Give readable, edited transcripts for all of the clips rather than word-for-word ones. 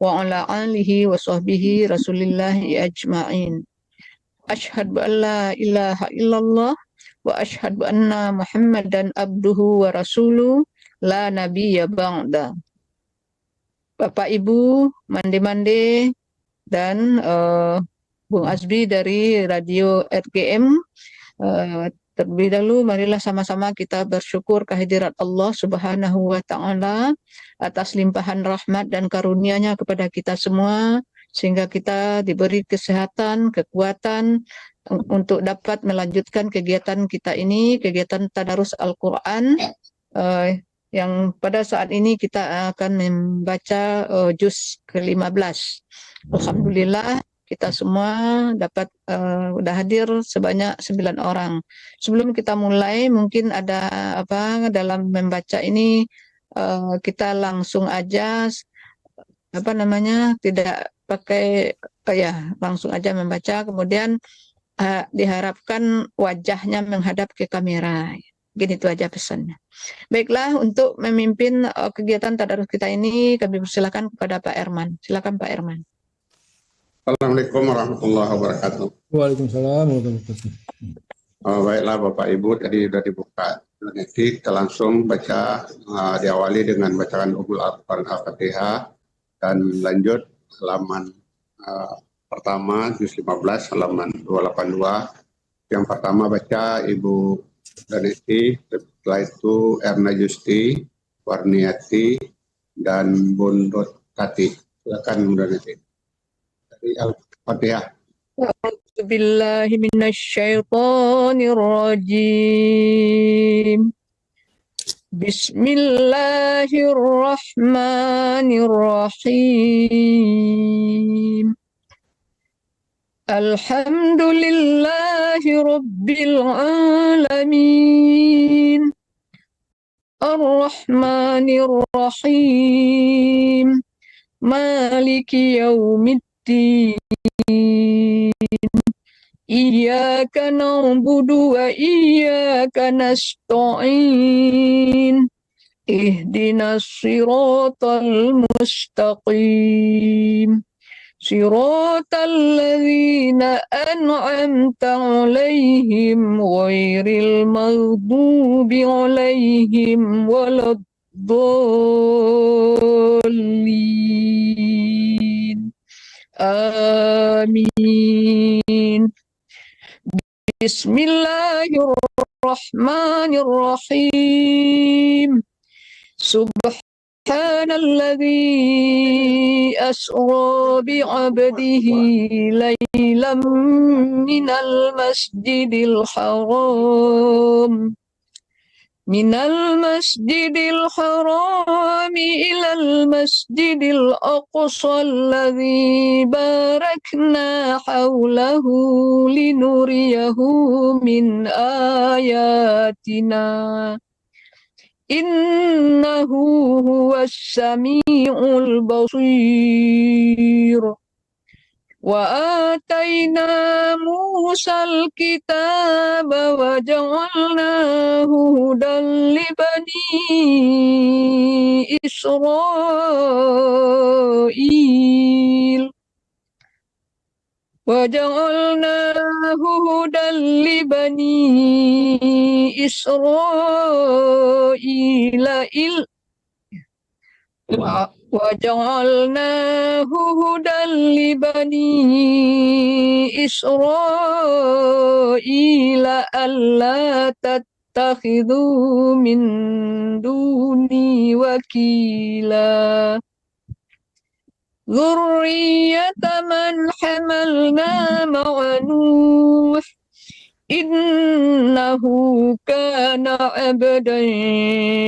wa ala alihi wa sahbihi rasulillahi ajma'in. Asyhadu an la ilaha illallah wa asyhadu anna Muhammadan abduhu wa rasuluh la nabiyya ba'da. Bapak Ibu, mande-mande dan Bung Azbi dari Radio RGM, terlebih dahulu marilah sama-sama kita bersyukur kehadirat Allah Subhanahu wa taala atas limpahan rahmat dan karunia-Nya kepada kita semua sehingga kita diberi kesehatan, kekuatan untuk dapat melanjutkan kegiatan kita ini, kegiatan tadarus Al-Qur'an, yang pada saat ini kita akan membaca juz ke-15. Alhamdulillah kita semua dapat udah hadir sebanyak 9 orang. Sebelum kita mulai, mungkin ada apa dalam membaca ini, kita langsung aja tidak pakai langsung aja membaca, kemudian diharapkan wajahnya menghadap ke kamera. Gini itu aja pesannya. Baiklah, untuk memimpin kegiatan tadarus kita ini kami persilakan kepada Pak Erman. Silakan Pak Erman. Assalamualaikum warahmatullahi wabarakatuh. Waalaikumsalam warahmatullahi wabarakatuh. Baiklah Bapak Ibu, tadi sudah dibuka. Nanti kita langsung baca, diawali dengan bacaan Ummul Al-Fatihah dan lanjut halaman pertama juz 15 halaman 282. Yang pertama baca Ibu Danesti, setelah itu Erna Justi, Warniati, dan Bundut Tati. Silakan Bunda Danesti. Dari Al-Fatihah. A'udzu billahi minasyaitonir rajim. Bismillahirrahmanirrahim. Alhamdulillahi rabbil alamin. Ar-Rahmanir Rahim. Maliki yaumiddin. Iyyaka na'budu wa iyyaka nasta'in. Ihdinas siratal mustaqim. Siratal ladzina an'amta 'alaihim ghairil maghdubi 'alaihim waladdallin. Amin. Bismillahirrahmanirrahim. Subhanalladzi asra bi'abdihi laylan minal masjidil haram ilal masjidil aqsa alladzi barakna hawlahu linuriyahu min ayatina. Innahu huwas sami'ul basir. Wa atayna Musal kitaba wa ja'alnahu hudan li bani Israil. وَجَعَلْنَاهُ هُدًى لِبَنِي إِسْرَائِيلَ وَجَعَلْنَاهُ هُدًى لِبَنِي إِسْرَائِيلَ أَلَّا تَتَّخِذُوا مِن دُونِي وَكِيلًا ذُرِّيَّةَ مَنْ حَمَلْنَا مَعَ نُوحٍ إِنَّهُ كَانَ عَبْدًا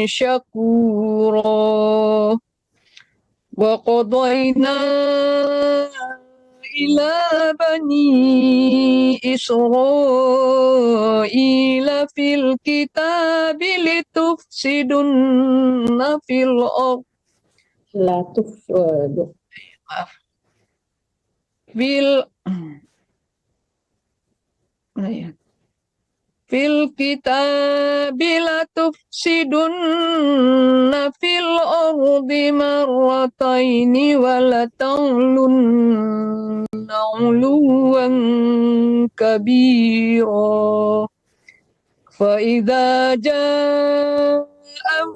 شَكُورًا وَقَضَيْنَا إِلَى بَنِي إِسْرَائِيلَ فِي الْكِتَابِ لِتُفْسِدُنَّ فِي الْأَرْضِ fil kitabi latufsidunna fil ardi marrataini wa lata'lunna 'uluwan kabira. Fa idza jaa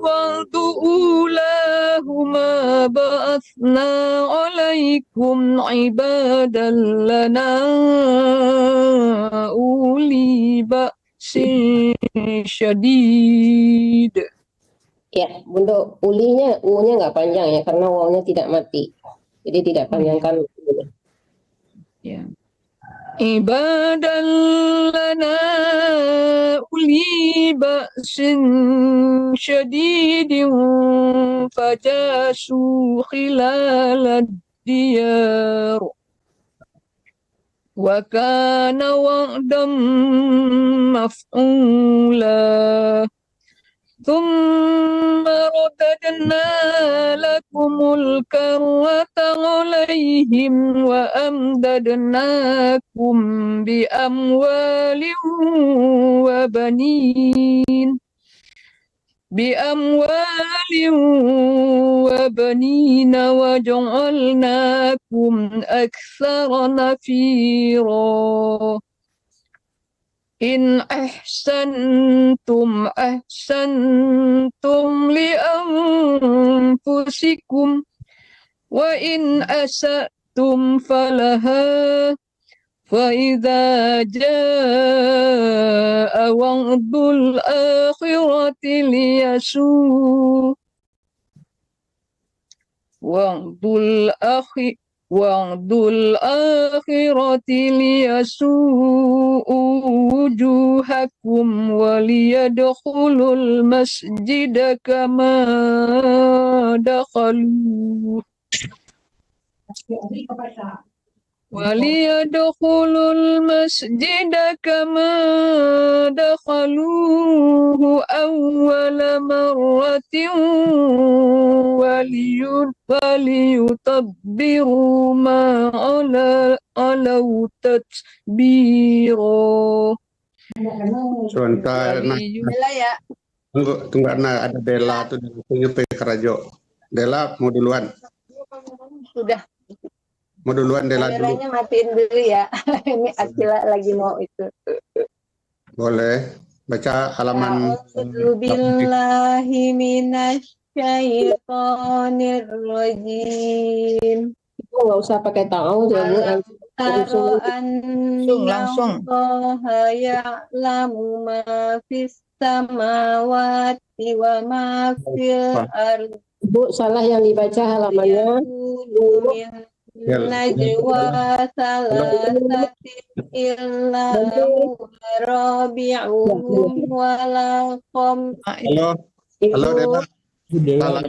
wa'du ulahuma ba'athna 'alaikum 'ibadan lana uli ba'sin syadid. Ya, untuk ulinya, u-nya nggak panjang ya, karena wawnya tidak mati. Jadi tidak panjangkan u-nya. Ya. Ibadan lana uli ba'sin syadidin fajasu khilalad diyar wa kana wa'dan maf'ula. ثم رددنا لكم الكرة عليهم وأمددناكم بأموال وبنين وجعلناكم أكثر نفيرا. إن أحسنتم لأنفسكم وإن أسأتم فلها فإذا جاء وعد الآخرة ليسوءوا وجوهكم وليدخلوا المسجد كما دخلوه أول مرة وليتبروا ما علوا تتبيرا. Sebentar, tunggu ada Dela tuh dari Kerajo. Dela mau duluan? Sudah. Mau duluan Dela dulu? Kameranya matiin dulu ya. Ini Akila lagi mau itu. Boleh. Baca halaman. A'udzubillahi minasyaitonir rajim. Itu nggak usah pakai ta'awudz ya Bu. Langsung. Ya'lamu ma fis samawati wa ma fil ardi. Bu, salah yang dibaca halamannya. Najwa salasatin illa rabi'uhum walakum. Halo Dela. Dela.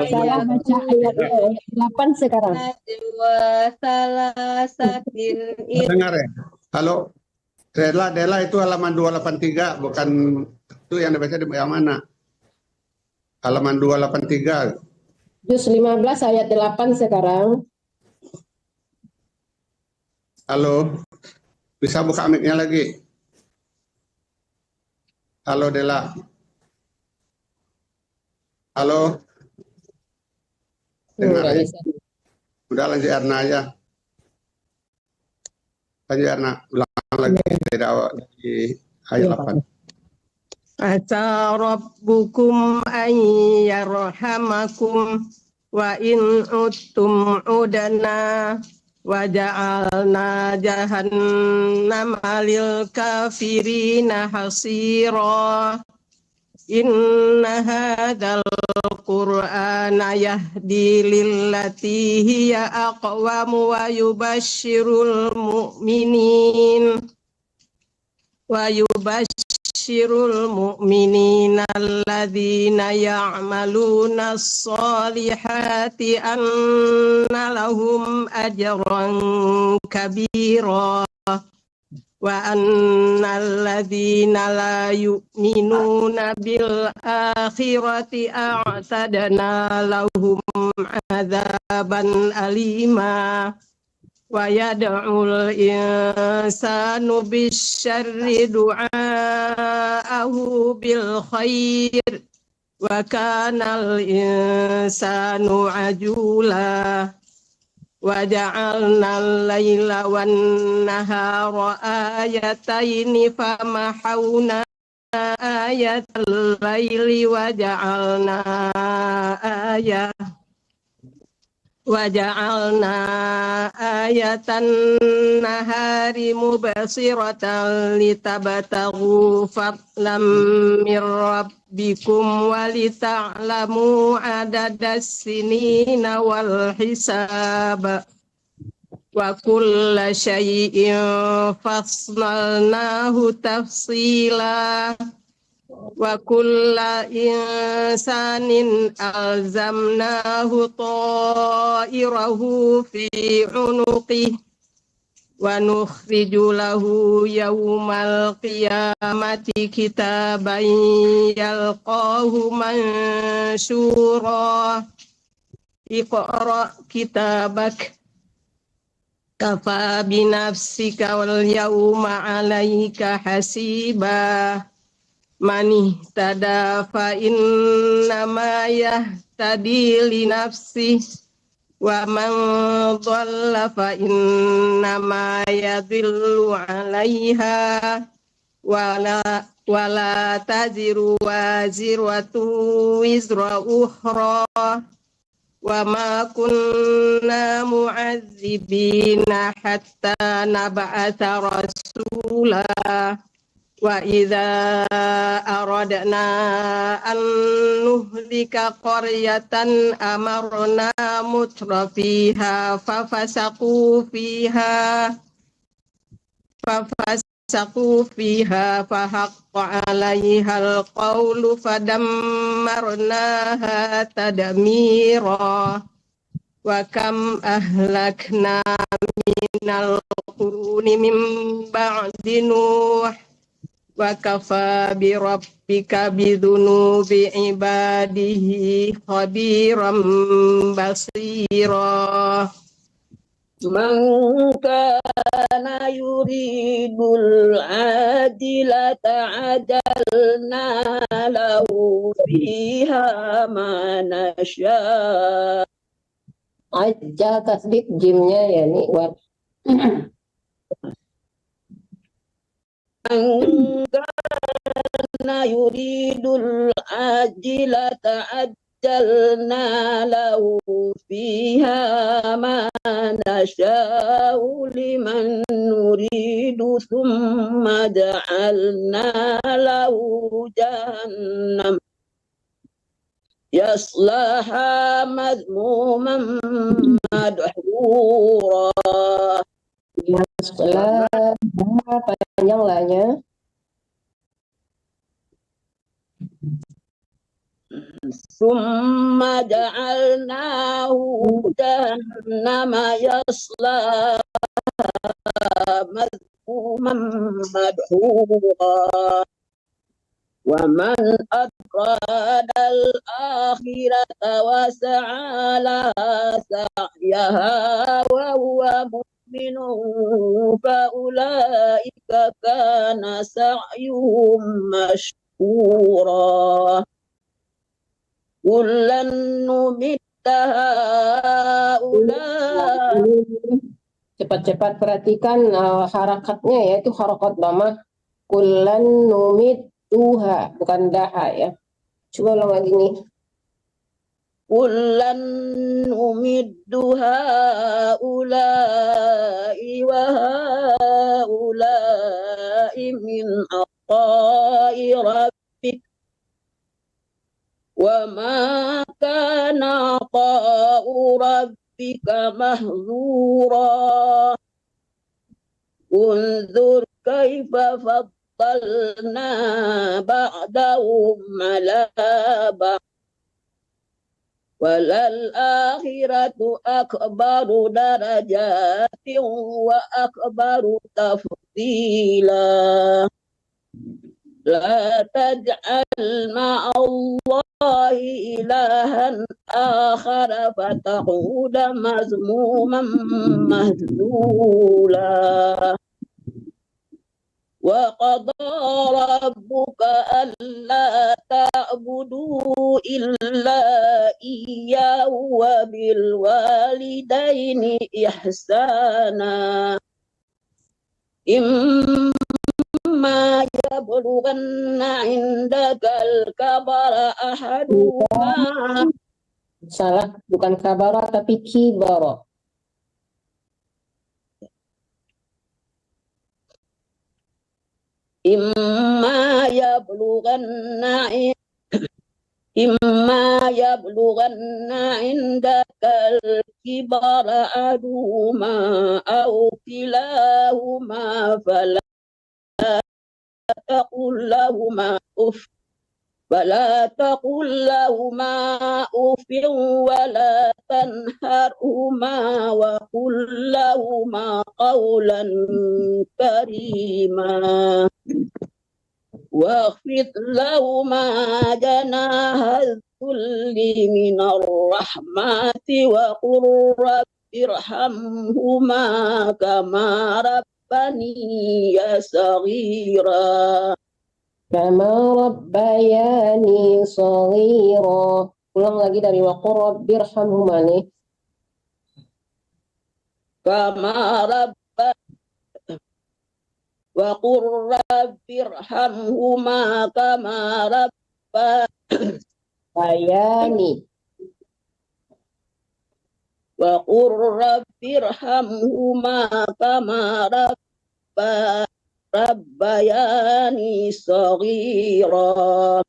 Salah baca ayat 8 sekarang. Najwa salasatin Dengar ya? Halo Dela itu halaman 283, bukan itu yang dibaca di yang mana? Halaman 283. Juz 15 ayat 8 sekarang. Halo, bisa buka mic-nya lagi? Halo Dela. Halo. Dengar ya? Udah lanjut Erna aja. Lanjut Erna, ulang lagi dari ayat 8. Asa rabbukum an yarhamakum wa in uttum udana wa ja'alna jahannama lil kafirina hasira. Inna hadzal qur'ana yahdi lillati hiya aqwam wa yubashshirul mu'minina alladzina ya'maluna as-solihati anna lahum ajran kabira wa anna alladzina la yu'minuna bil akhirati a'tadna lahum adzaban alima. ويدعو الإنسان بالشر دعاءه بالخير وكان الإنسان عجولا وجعلنا الليل والنهار آيتين فمحونا آية الليل وجعلنا آية النهار مبصرة لتبتغوا فضلا من ربكم ولتعلموا عدد السنين والحساب وكل شيء فصلناه تفصيلا وكل إنسان ألزمناه طائره في عنقه ونخرج له يوم القيامة كتابا يلقاه منشورا اقرأ كتابك كفى بنفسك واليوم عليك حسيبا من اهتدى فإنما يهتدي لنفسه ومن ضل فإنما يضل عليها ولا تزر وازرة وزر أخرى وما كنا معذبين حتى نبعث رسولا وإذا أردنا أن نهلك قرية أمرنا متر فيها ففسقوا فيها فحق عليها القول فدمرناها تدميرا وكم أهلكنا من القرون من بعد نوح وكفى بربك بذنوب عباده خبيرا بصيرا من كان يريد العاجلة عجلنا له فيها ما نشاء. Ajal tasdid jimnya ya nih من كان يريد العاجلة عجلنا له فيها ما نشاء لمن نريد ثم جعلنا له جهنم يصلاها مذموما مدحورا. setelah panjang lahnya ثم جعلناه جهنم يصلاها مذموما مدحورا ومن أراد الآخرة وسعى لها سعيها وهو مؤمن فأولئك كان سعيهم مشكورا كلا نمد هؤلاء. cepat-cepat perhatikan harakatnya, yaitu harakat dhamma. Kullan numid duha, bukan daha ya. Coba ulang lagi nih. Kullan numiddu haula'i wa haula'i min aqai rabbik wa ma kana aqa'u rabbika mahzura unzur kaifa faddalna ba'dahum ala ba'd walal akhiratu akbaru darajatin wa akbaru tafdila la taj'al ma'allah الله إلها آخر فتقعد مذموما مهزولا وقضى ربك ألا تعبدوا إلا إياه وبالوالدين إحسانا إما يبلغن عندك الكبر أحدهما Salah, bukan kabara tapi kibara. إما يبلغن عندك الكبر أحدهما أو كلاهما فلا تقل لهما أف ولا تنهرهما وقل لهما قولا كريما واخفض لهما جناح الذل من الرحمة وقل رب ارحمهما كما ربني صغيرا Kama rabbayani shaghira. Ulang lagi dari waqur rabbirhamhuma nih. Kama وقل رب ارحمهما كما ربياني وقل رب ارحمهما كما ربياني صغيرا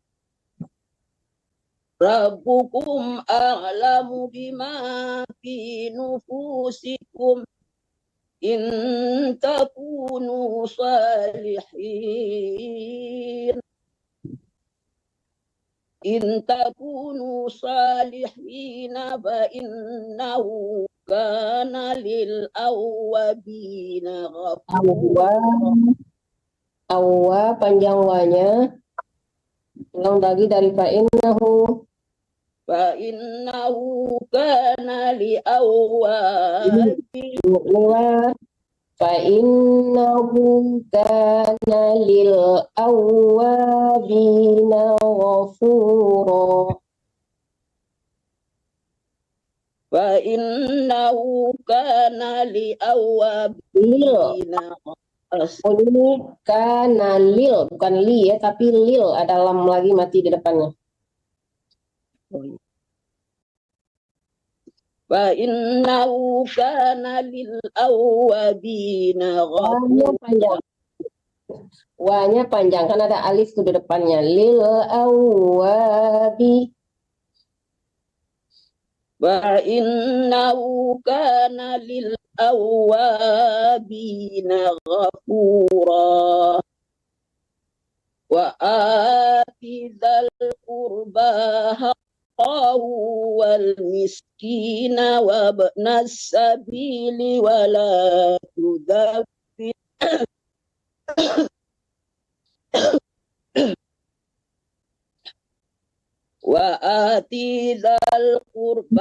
ربكم أعلم بما في نفوسكم إن تكونوا صالحين فإنه كان للأوابين غفورا. Awwa panjang wanya. Ulang lagi dari fa'innahu kana li'awwabin fa'innahu kana lil'awwabina ghafura. Fa'innahu kana li'awwabina ini kana lil, bukan li ya, tapi lil, ada lam lagi mati di depannya. Fa'innahu kana lil-awwabina ghafura. Wanya panjang, kan ada alif tuh di depannya. Lil awwabi. Fa'innahu kana lil-awwabina ghafura. Wa ati dzal qurba haqqahu wal miskina wa ibnas sabili wa la tudzakkir wa ati dzal qurba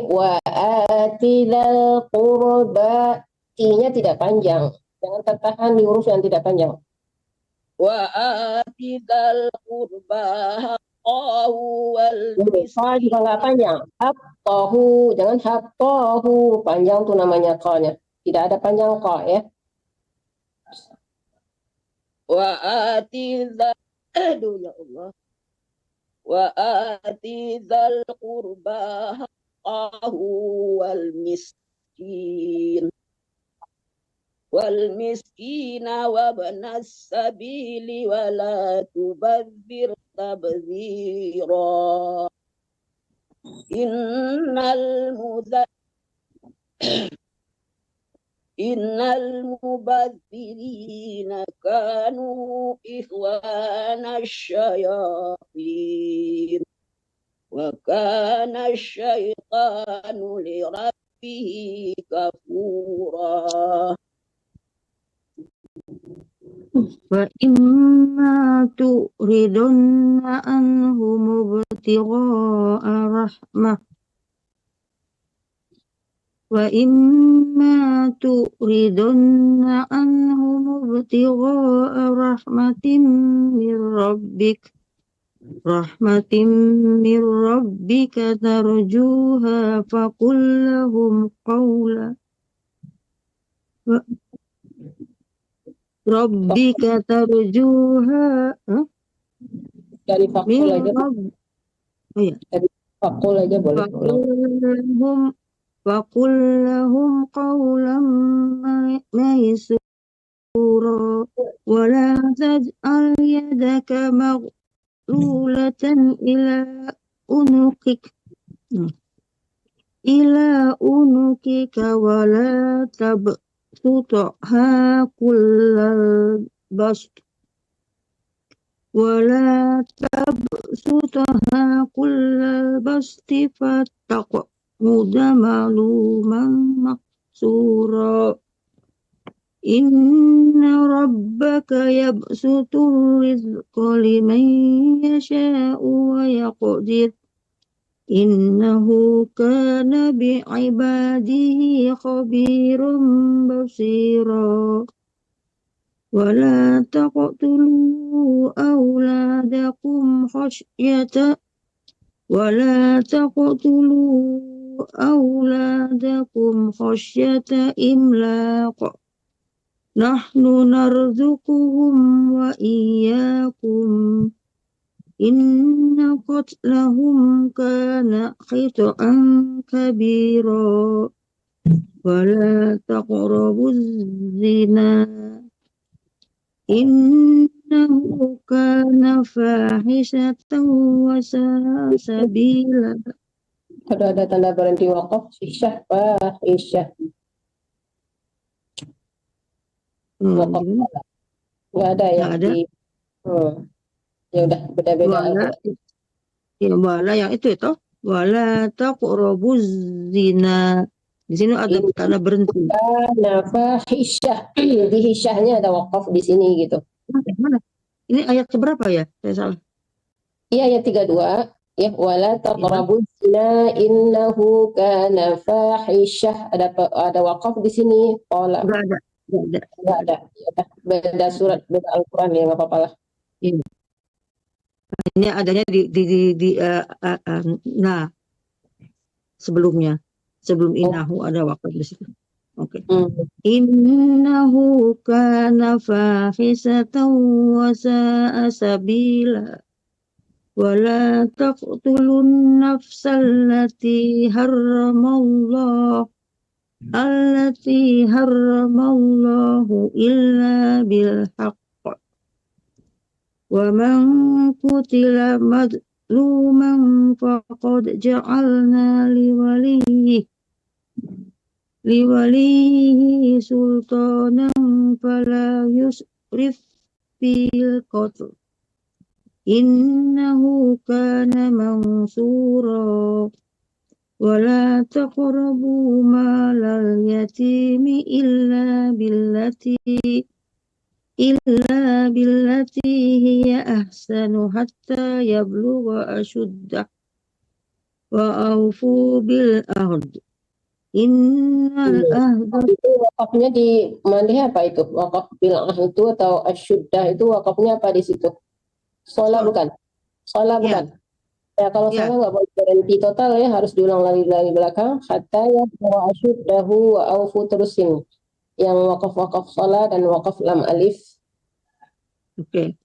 wa ati dzal qurba, i-nya tidak panjang, jangan tertahan di huruf yang tidak panjang. Wa ati dzal qurba haqqahu wal miskina juga nggak panjang. Haqqahu, jangan haqqahu, panjang tuh namanya qa-nya. Tidak ada panjang qa ya. Wa ati dzal aduh ya Allah. Wa ati dzal qurba haqqahu wal miskina wa ibnas sabili wa la tubadzir tabdzira. Innal mubadzirina kanu ikhwana syayatin wa kana syaitanu li rabbihi kafura. وإما تؤردن عنهم ابتغاء رحمة وإما تؤردن عنهم ابتغاء رحمة من ربك ترجوها فقل لهم قولا ربك ترجوها Dari من fakul aja, رب iya. dari fakul aja boleh ulang. فقل لهم قولا ميسورا ولا تجعل يدك مغلولة إلى عنقك ولا تبسطها كل البسط فتقعد ملوما محسورا إن ربك يبسط الرزق لمن يشاء ويقدر إنه كان بعباده خبيرا بصيرا ولا تقتلوا أولادكم خشية إملاق نحن نرزقهم وإياكم إن قتلهم كان خطأ كبيرا ولا تقربوا الزنا إنه كان فاحشة وساء سبيلا. Ada tanda berhenti wakaf, isyah, isyah. Wakaf nggak ada ya? Nggak ada. Ya udah beda-beda. Wala yang itu wala taqrabuz zina. Di sini ada tanda berhenti. Nah, fahisyah. Di hisyahnya ada wakaf di sini gitu. Mana? Ini ayat keberapa ya? Saya salah. Iya, ayat 32. Ya, wala taqrabuz zina innahu kana fahisyah. Ada wakaf di sini. Enggak ada. Ya, beda surat, beda Al-Qur'an ya, enggak apa-apa lah. Iya. Ini adanya nah sebelum innahu ada wakaf di situ. Oke. Innahu kana fahisatan wa sa'a sabila wala taqtulun nafsal lati harramallahu illa bil haqq wa man qutila madluman faqad ja'alna liwalihi sultanan fala yusrif fil qatl innahu kana mansura wala taqrabu malal yatimi illa billati hiya ahsanu hatta yablugha ashuddah wa awfu bil ahd innal ahda. Itu wakafnya di mana apa itu? Wakaf bil ahd itu atau asyuddah itu wakafnya apa di situ? Sholat bukan? Sholat bukan? Ya, kalau sholat nggak boleh berhenti total ya, harus diulang lagi belakang. Hatta ya wa asyuddahu wa awfu terusin. Yang wakaf sholat dan wakaf lam alif. Oke.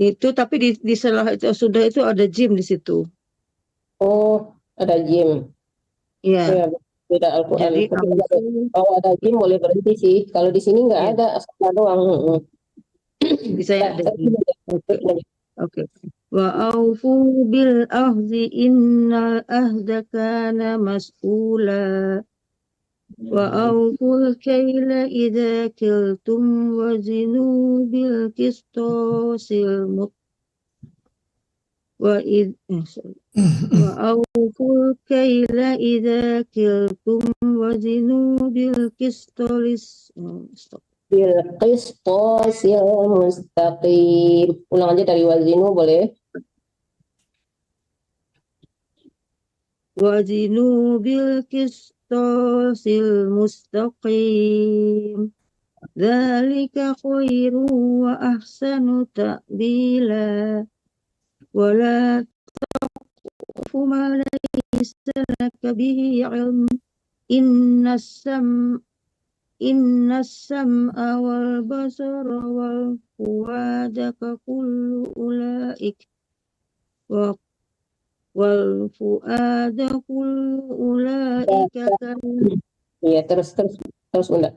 Itu tapi di setelah itu sudah itu ada jim di situ. Oh, ada jim. Iya. Beda Al-Quran. Kalau ada jim boleh berhenti sih. Kalau di sini nggak ada, asal doang. Bisa ya ada jim. Oke. Wa aufu bil ahdi innal ahda kana mas'ula. Wa auful kaila idza kiltum wazinu bil qistosil wa auful kaila idza kiltum wazinu bil qistolis bil qistosil mustaqim. Ulang aja dari wazinu boleh. Wazinu bil qistosil mustaqim. Dzalika khairu wa ahsanu ta'bila. Wala taqfu ma laysa laka bihi ilm. Innas sam'a wal basara wal fuada kullu ulaik wal fuada kullu ulaika kan Iya, terus Bunda.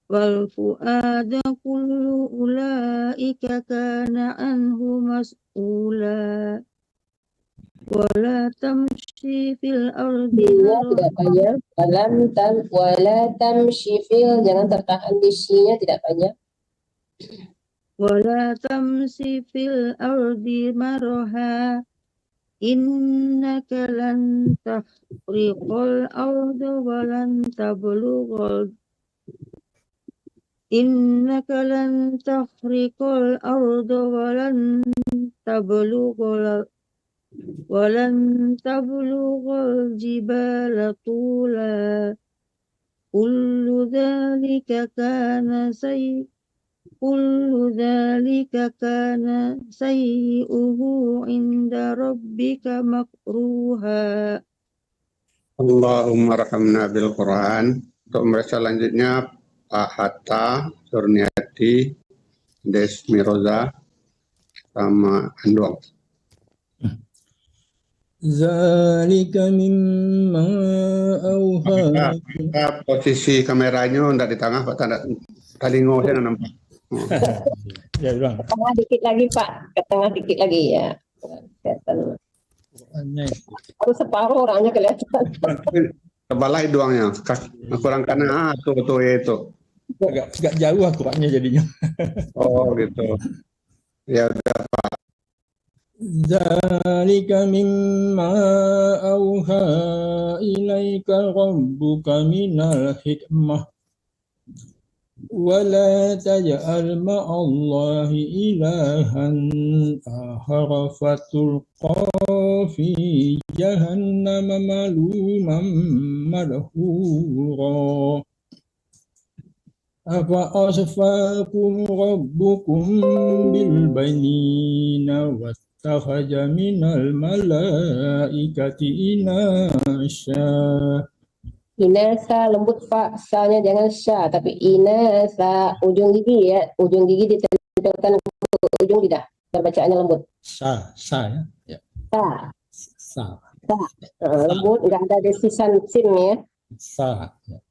wal fuada kullu ulaika kana anhu mas'ula wala tamshi fil ardi Tidak panjang. Wala tamshi fil, jangan tertahan di si-nya, tidak panjang. wala tamshi fil ardi maraha innaka lan tahriqal arda walan tablughal innaka lan tahriqal arda walan tablughal jibala tula kullu dhalika kana sayyi'uhu inda rabbika makruha. Allahumma rahamna bil Quran. Untuk mereka selanjutnya Pak Hatta, Surniati, Desmiroza, sama Anduang. Zalika mimma auha. Posisi kameranya tidak di tengah, Pak. Tadi saya nampak. Ya, ulang. Ke tengah dikit lagi, Pak. Ke tengah dikit lagi, ya. Kelihatan. Aku separuh orangnya kelihatan. Tebalai doangnya. Kurang kanan, itu. Agak jauh akuratnya jadinya. Oh, gitu. Ya udah, Pak. Zalika mimma auha ilaika rabbuka minal hikmah. ولا تجعل مع الله إلها آخر فتلقى في جهنم ملوما مدحورا أفأصفاكم ربكم بالبنين واتخذ من الملائكة إناثا. Inasa lembut Pak, sa-nya jangan sya, tapi inasa ujung gigi ya, ujung gigi ditempelkan ke ujung lidah, dan bacaannya lembut. Sa ya. Sa. Lembut, nggak ada desisan sin ya. Sa. Ya.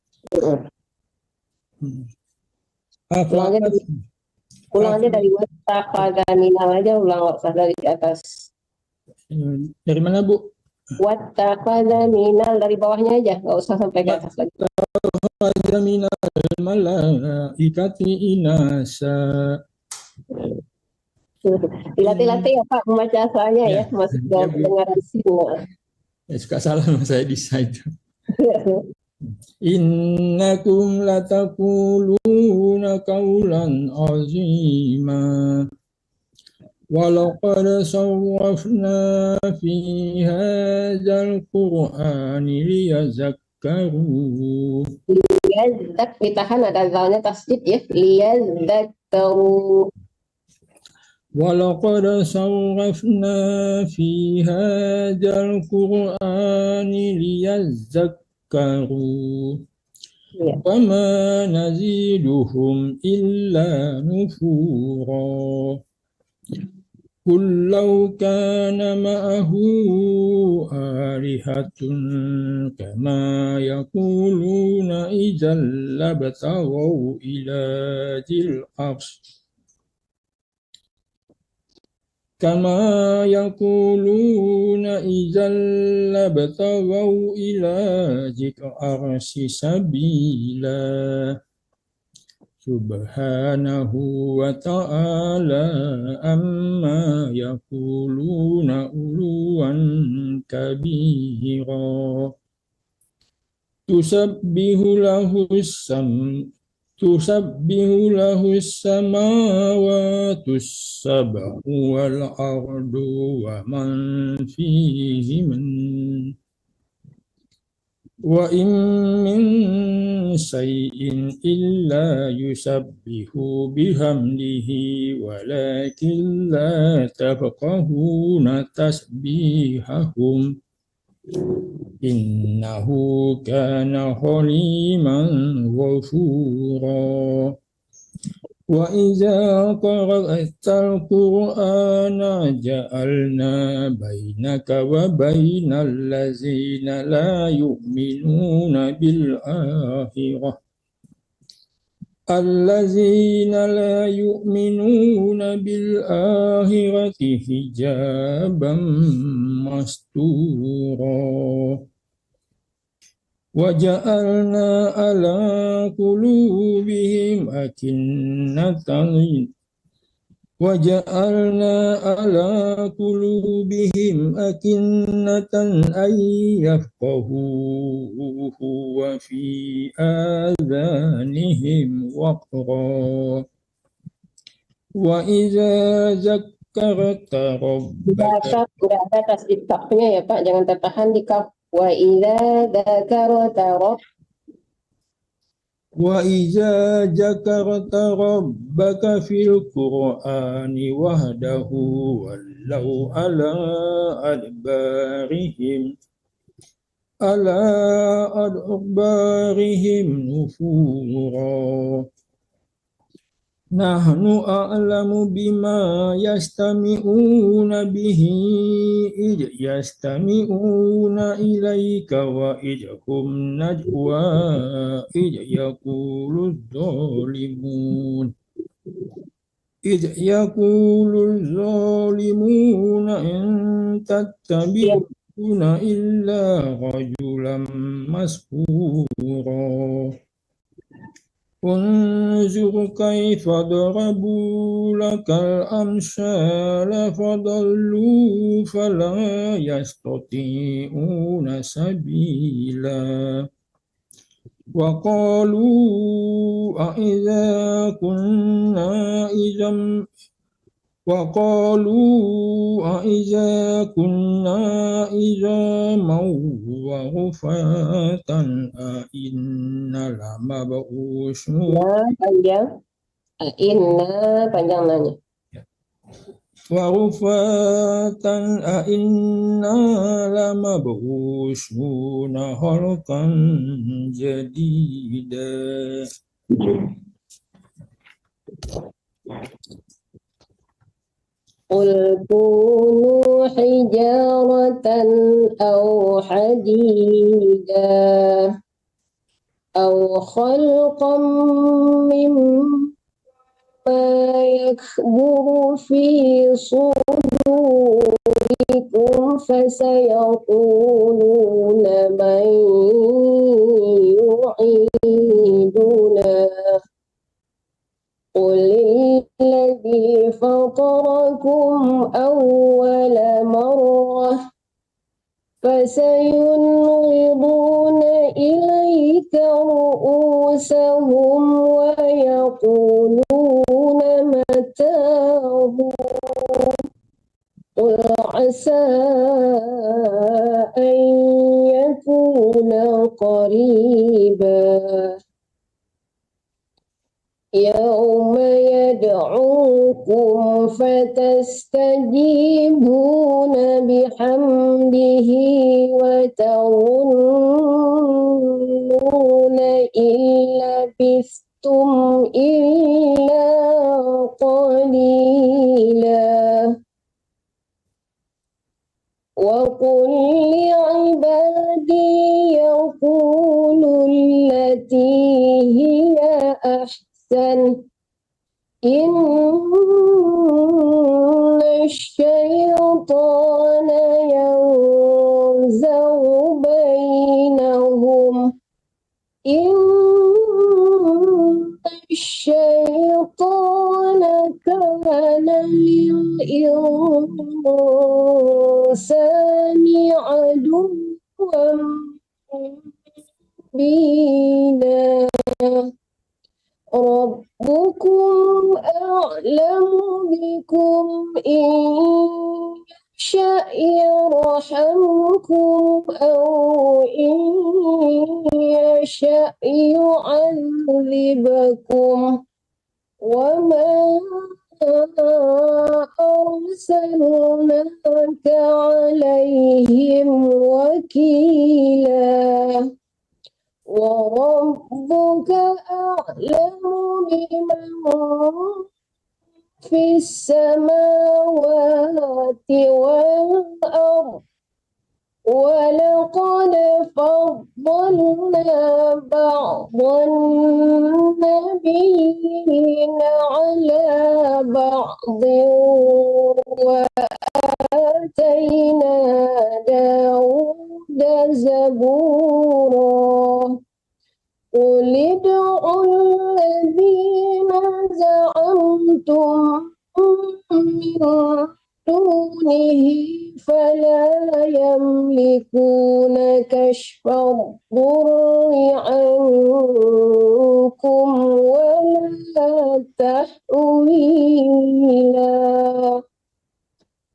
Ulang aja dari wattaqadha aja, ulang nggak usah dari atas. Dari mana, Bu? Wattaqadha minal, dari bawahnya aja, nggak usah sampai ke atas lagi. Wattaqadha minal malaikati inasa. Dilatih-latih ya Pak membaca asalnya ya, masuk dalam pendengaran sin. Ya, suka salah sama saya di site. Innakum latakuluna qawlan azima. Walaqad sawwafna fi hadzal qur'ani liyazakkaru. Liyazak, ditahan, ada zalnya tasdid ya, liyazakkaru. Walaqad sawwafna fi hadzal qur'ani liyazakkaru. Wa ma naziduhum illa nufura. Qul law kana ma'ahu alihatun kama yaquluna idzal labtaghaw ila dzil arsh. Kama yaquluna idzal labtaghaw ila dzil arsy sabila. Subhanahu wa ta'ala amma yaquluna uluwan kabira. Tusabbihu lahu samawatu sab'u wal ardu wa man fihiman wa in min shay'in illa yusabbihu bihamdihi walakin la tafqahuna tasbihahum innahu kana haliman ghafura. Wa idza qara'tal qur'ana ja'alna bainaka wa bainal ladzina la yu'minuna bil akhirah alladzina la yu'minuna bil akhirati hijaban mastura. وجعلنا على قلوبهم أكنة أن يفقهوه وفي آذانهم وقرا وإذا ذكرت ربك. Udah ada tasdid kafnya ya Pak, jangan tertahan di kaf. Wa idza dzakarta rabbaka fil qur'ani wahdahu wallau ala adbarihim nufura. Nahnu a'lamu bima yastami'una bihi id yastami'una ilaika wa idhum najwa id yaqulu zalimuna in tattabi'una illa rajulan masfura. Unzur kaifa darabu lakal amsala fadallu fala yastati'una sabila wa qalu a'idza kunna izaman wa rufatan inna lamab'usun. Inna panjang nanya. Wa rufatan inna lamab'usun khalqan jadida. Qul kunu hijaratan aw hadida aw khalqan mimma yakburu fi sudurikum fasayaquluna man yu'iduna قل الذي فطركم أول مرة فسينغضون إليك رؤوسهم ويقولون متاه قل عسى أن يكون قريبا يوم يدعوكم فتستجيبون بحمده وتظنون إن لبثتم إلا قليلا وقل لعبادي يقولوا التي هي أحسن إن الشيطان ينزغ بينهم إن الشيطان كان للإنسان عدوا سبيلا ربكم أعلم بكم إن يشأ يرحمكم أو إن يشأ يعذبكم وما أرسلناك عليهم وكيلا وربك أعلم بمن في السماوات والأرض ولقد فضلنا بعض النبيين على بعض وآتينا داود زبورا قل ادعوا الذين زعمتم من دونه فلا يملكون كشف الضر عنكم ولا تحويلا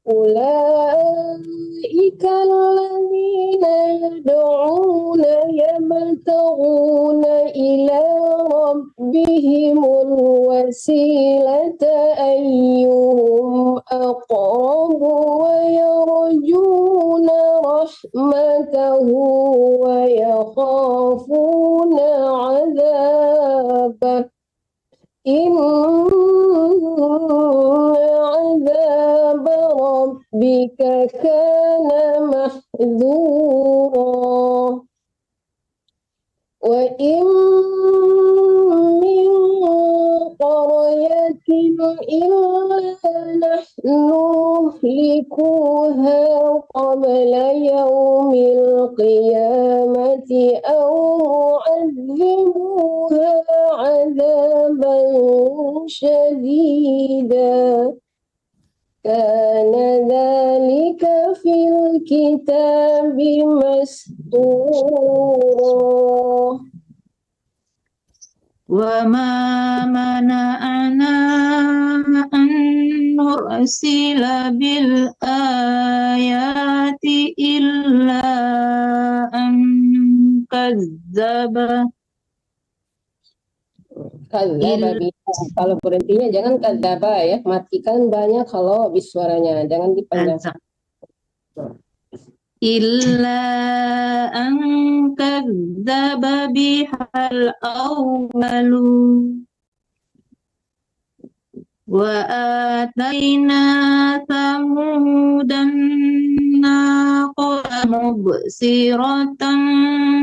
أولئك الذين يدعون يبتغون إلى ربهم الوسيلة أيهم أقرب ويرجون رحمته ويخافون عذابه إن عذاب ربك كان محذورا وإن من قرية إلا نحن نهلكوها قبل يوم القيامة أو معذبوها عذابا شديدا كان ذلك في الكتاب مسطورا وما منعنا أن نرسل بالآيات إلا أن كذب kalau berhentinya jangan kadzaba ya, matikan banyak kalau habis suaranya, jangan dipanjangkan. Illa an kadzdzaba bihal awwalu wa atayna samudan naqata mubsiratan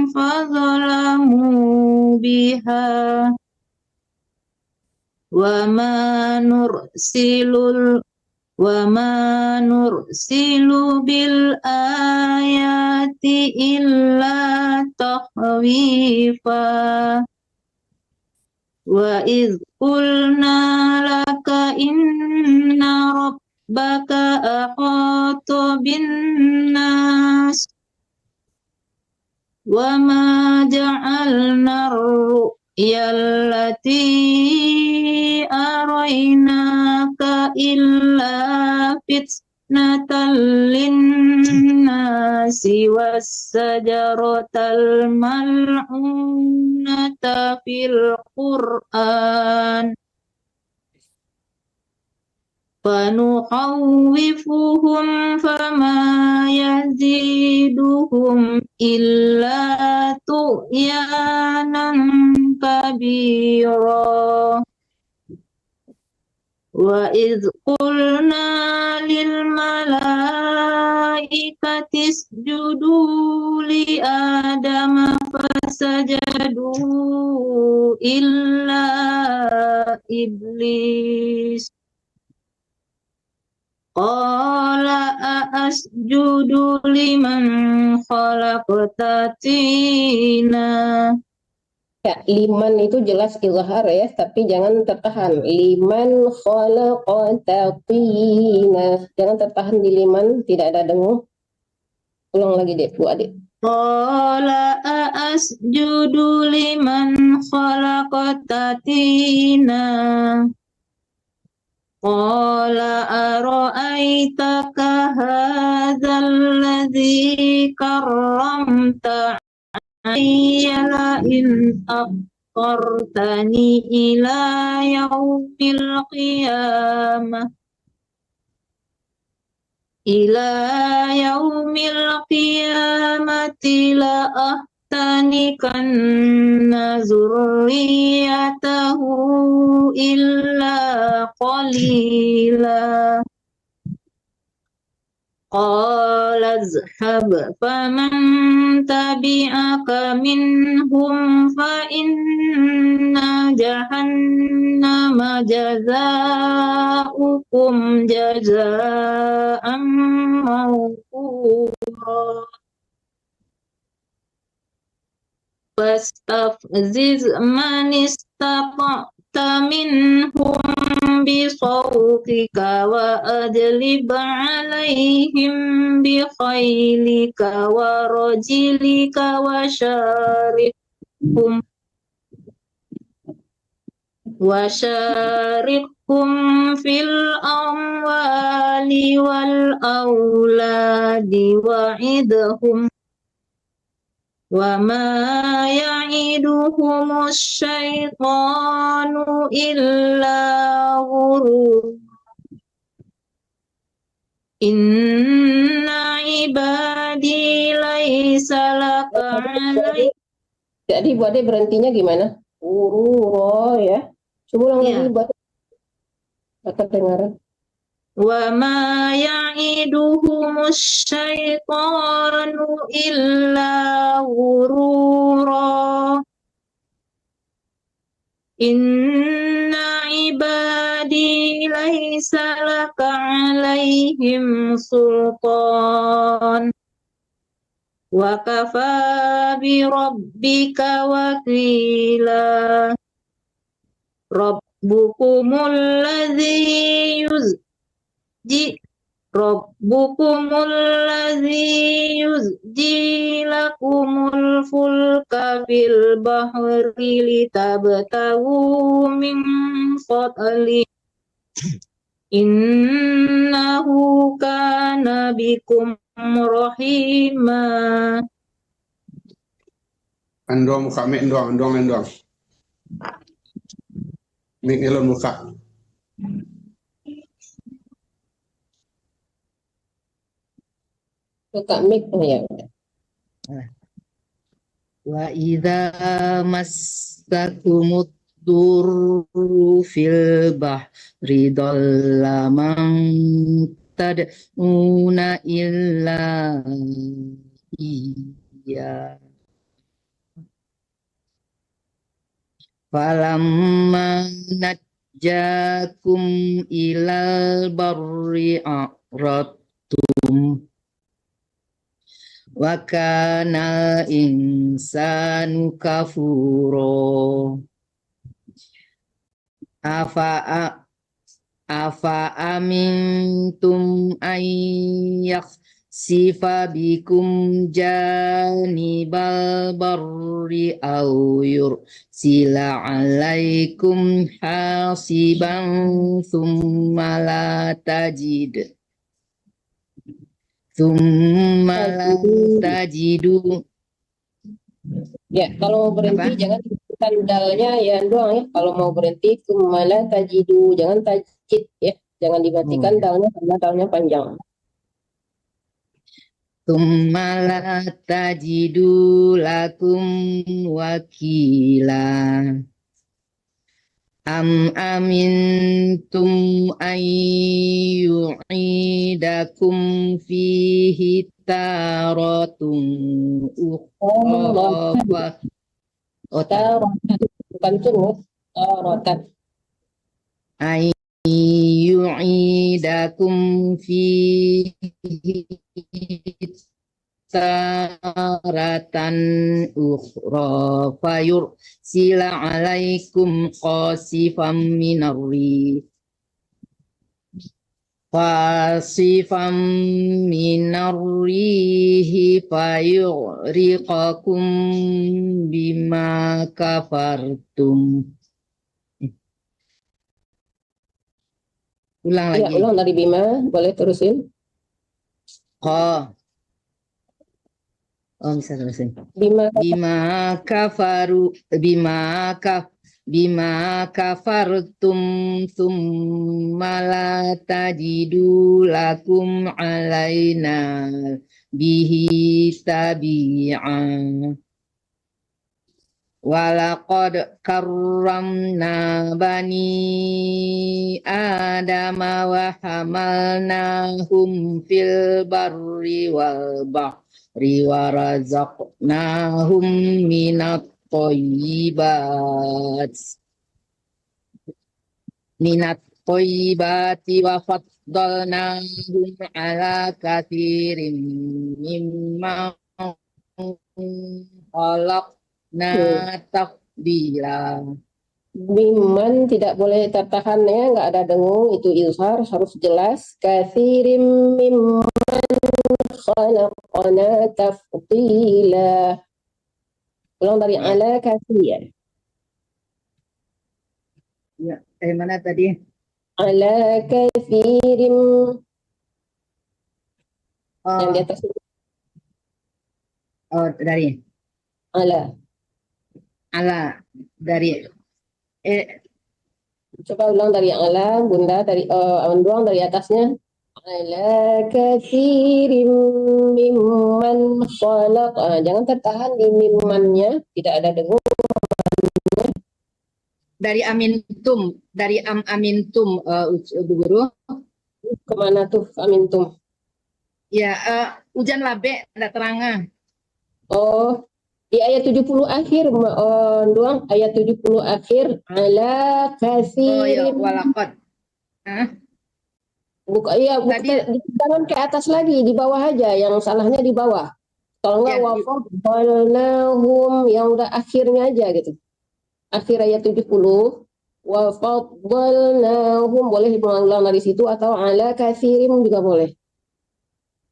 fazalamu biha wa ma nursilu bil ayati illa takhwifa wa idh qulna laka inna rabbaka ahata bin nas wa ma ja'alna yallati araynaka illa fitnatan linnasi wassajaratal mal'unata fil Qur'an fanukhawwifuhum fama yaziduhum illa tu'yanan kabira wa idh qulna lil malaikati isjudu li adama fasajadu illa iblis qala asjudu liman khalaqta tina. Ya, liman itu jelas izhar ya, tapi jangan tertahan. Liman khalaqta tina. Jangan tertahan di liman, tidak ada dengung. Ulang lagi deh, Bu Adik. Qala asjudu liman khalaqta tina. Qala ara'aitaka hadzal ladzi karramta alayya la in akhartani ila yaumil qiyamah la ahtanikanna zurriyatahu illa qalila. Qala izhab faman tabi'aka minhum fa inna jahannama jazaa'ukum jazaa'an mawfura. Fastafziz man istata'ta minhum bisawtika wa ajlib alaihim bi khaylika wa rajilika wa syarikhum fil amwali wal auladi wa'idhum wa ma ya'iduhumus syaitanu illa ghurur. Inna ibadi laisa laka alai. Jadi buatnya berhentinya gimana? Ururo ya. Coba ulang lagi buat kedengaran. Wa ma ya'iduhumus syaitanu illa ghurura. Inna ibadi laisa laka alaihim sultan wa kafa bi rabbika wakila. Rabbukumul ladzi yuzji lakumul fulka fil bahri litabtaghu min fadli innahu kana bikum rahima. Andong muka mek andong. Mek elon muka. Buka mic ya. Wa idza massakumud durru fil bahri dhalla man tad'una illa iya. Falamma najjakum ilal barri a'radtum wa kana insanu kafuro. Afa amintum yakhsifa bikum janibal barri aw yursila alaikum hasiban thumma la tajidu. Ya, kalau mau berhenti jangan tandalnya ya doang ya. Kalau mau berhenti malah tajidu, jangan tajid ya. Jangan dimatikan dalnya karena dalnya panjang. Tsumma tajidu lakum wakila. Am amintum ayyu'idakum fihi taratun ukhra. Bukan tunggu, tarotan. Ayyu'idakum fihi taratan ukhra fayursila alaikum qasifam minarri fasifam minarrihi fayughriqakum bima kafartum. Ulang Ya, lagi. ulang dari Bima, boleh terusin. Oh, bisa terusin. Bima Bima kafartum thumma la tajidu lakum alaina bihi tabi'an. Walaqad karramna bani adama wa hamalnahum fil barri wal bahri wa razaqnahum minat toyibati wa faddalnahum ala kathirin mimma khalaqna tafdila. Biman tidak boleh tertahan ya, nggak ada dengung, itu izhar, harus jelas. Katsirim mimman khalaqna tafdila. Ulang dari ala katsir. Ya, mana tadi? Ala katsirim yang di Oh, atas itu. dari Ala. dari Coba ulang dari ala, Bunda, dari ulang dari atasnya. Ala katsirim mimman khalaq. Jangan tertahan di mimmannya, tidak ada dengung. dari amintum Bu Guru. Kemana tuh amintum? Ya, hujan labe ada terangah. Oh, di ayat 70 akhir, doang ayat 70 akhir. Ala Oh ya, katsirim. walakot. Tadi Jangan ke atas lagi, di bawah aja. Yang salahnya di bawah. Kalau nggak ya, wafaddalnahum, yang udah akhirnya aja gitu. Akhir ayat 70. Wafaddalnahum, boleh diulang dari situ, atau ala katsirim juga boleh.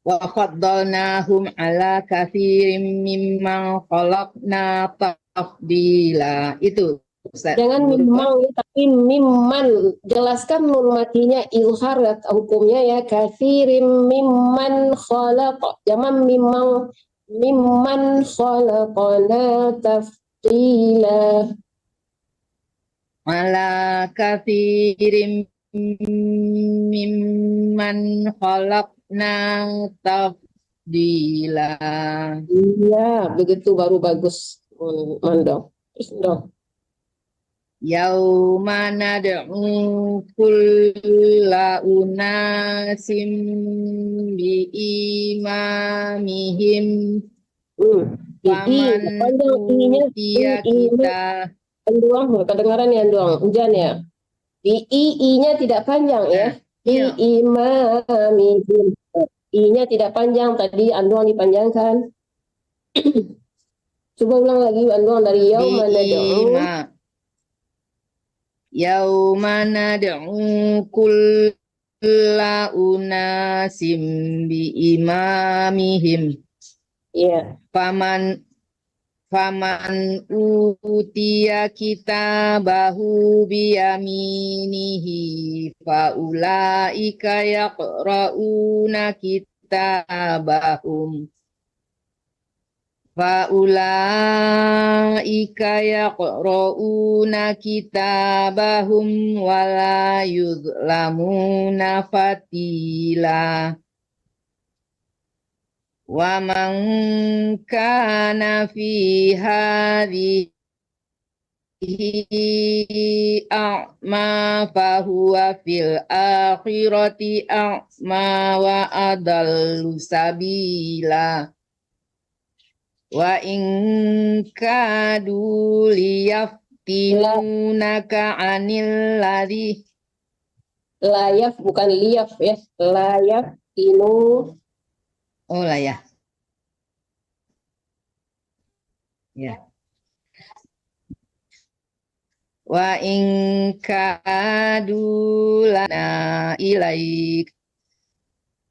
wa faddalnahum ala katsirin mimman khalaqna tafdila. Itu Ustaz. Jangan Bu Guru. mimman, tapi mimman. Jelaskan nun matinya ilhar hukumnya ya. Katsirim mimman khalaq. Jangan mimman khalaqana tafdila. Ala katsirin mimman khalaqna tafdila. Iya, begitu baru bagus. Mandong. Terus dong. Yauma nad'u kulla unasim bi imamihim faman Panjang ininya. utiya kita. Anduang, kedengaran ya Anduang, hujan ya. Di I-nya tidak panjang ya. Di imamihim. I-nya tidak panjang, tadi Anduang dipanjangkan. Coba ulang lagi Anduang dari yauma nad'u. Yauma nad'u kulla unasim bi imamihim. Iya. Faman utiya kitabahu biyaminihi faulaika yaqra'una kitabahum wala yuzlamuna fatila. Wa man kana fi hadhihi a'ma fahuwa fil akhirati a'ma wa adallu sabila. Wa in kadu liyaftinunaka 'anil ladzi Layaf bukan liyaf ya. Layaf inu. Oh lah ya. Ya. Wa in kadu lana ilaik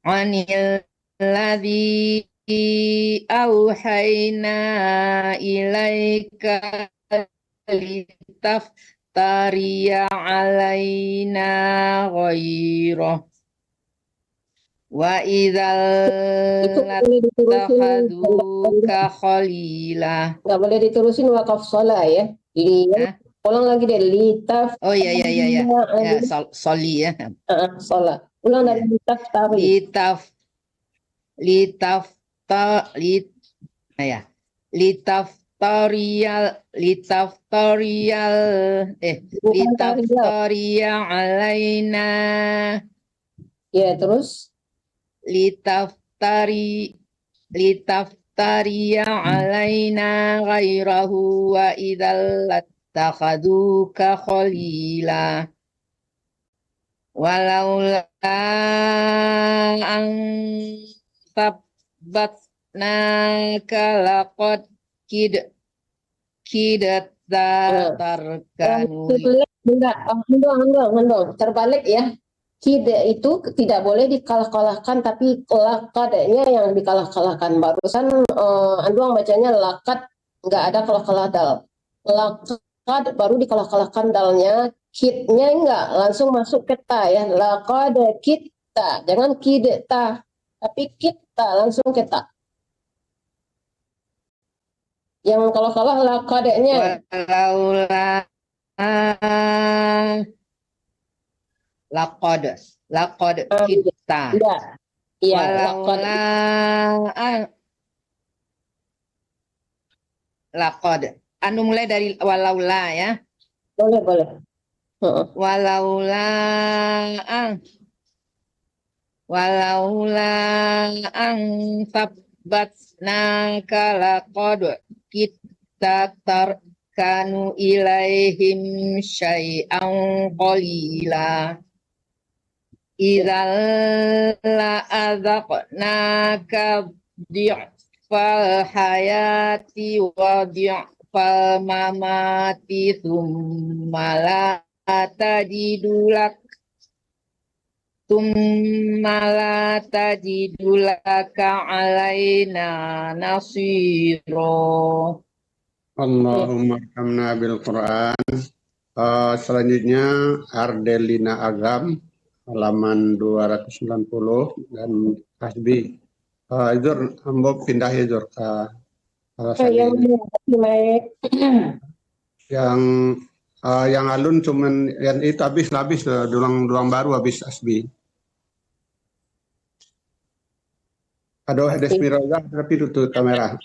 anil ladzi auhayna ilaika litaftariya alaina ghairah wa idzal Itu nggak boleh diterusin, lattakhaduka khalila. nggak boleh diterusin wakaf sholah ya. Hah? Ulang lagi deh, litaf Oh iya ya soli ya. sholah. Ulang dari litaf tari. Litaf litafta lit ya litaftarial Bukan tari ya. litaftariya alaina Ya, terus litaftariya alaina ghairahu wa idzal lattakhaduka khalila walaula an sabbatnaka laqad kidat tarkanu. Enggak, terbalik ya. Tidak itu tidak boleh dikalah-kalahkan, tapi lakadnya yang dikalah-kalahkan. Barusan Anduang bacanya lakat, nggak ada kalah-kalah dal. Lakad baru dikalah-kalahkan dalnya, kitnya enggak langsung masuk ke ta ya. Lakad kita, jangan kideta, tapi kita langsung ke ta. Yang kalah-kalah lakadnya. Walaula laqad kita Iya, walaula laqad anu mulai dari walaula ya. boleh. Walaula an sabbatnaka laqad kita tarkanu ilaihim syai'an qalila idzal la'adzaqnaka di'fal hayati wa di'fal mamati thumma la tajidu laka alaina nasiro. Allahumma arhamna bil Quran. Selanjutnya Ardelina Agam halaman 290 dan Hasbi. Izur, Ambo pindah ya Izur ke alasan ini. Yang alun cuman yang itu habis dulang baru habis Hasbi. Aduh, ada spiroga tapi tutup kamera.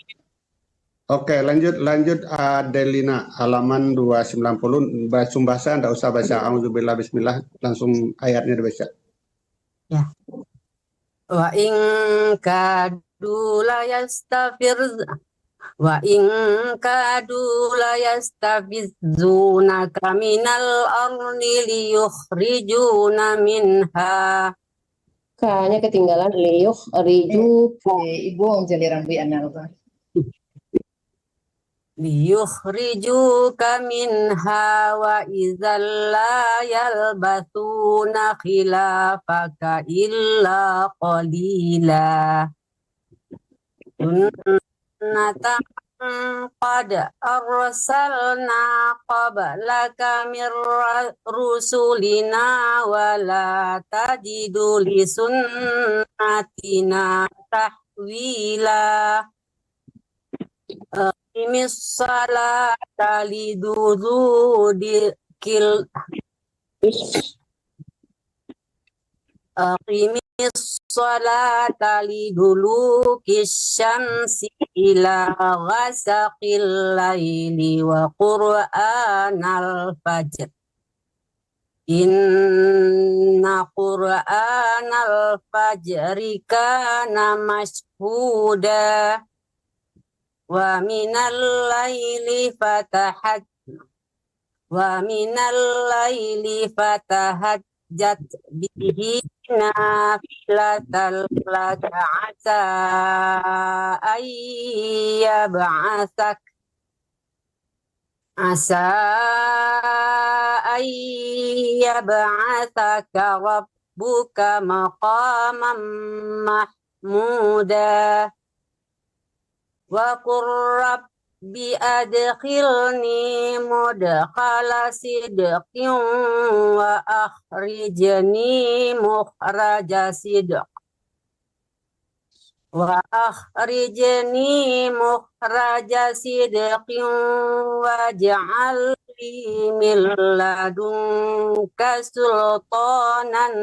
Oke, lanjut Adelina halaman 290 bahasa enggak usah baca auzubillah bismillah, langsung ayatnya dibaca. Ya. Wa in kadu la yastafizunaka minal ardi liyukhrijuna minha. Kayaknya ketinggalan liyukhriju. Ibu jaliran bu analga. Liyukhrijuka minha wa idzal la yalbathuna khilafaka illa qalila. Sunnatan qad arsalna qablaka mir rusulina wa la tajidu li sunnatina tahwila. Aqimis salata lidudukil Aqimis salata lidulukis syamsi ila ghasaqil laili wa qur'anal fajr. Inna qur'anal fajri kana mashhuda. Wa minal laili fatahajjat bihi nafilatan laka asa ayyab'athaka rabbuka maqaman mahmuda wa qur rabbi adkhilni mudkhala sidqin wa akhrijni mukhraja sidq waj'al li min ladunka sultanan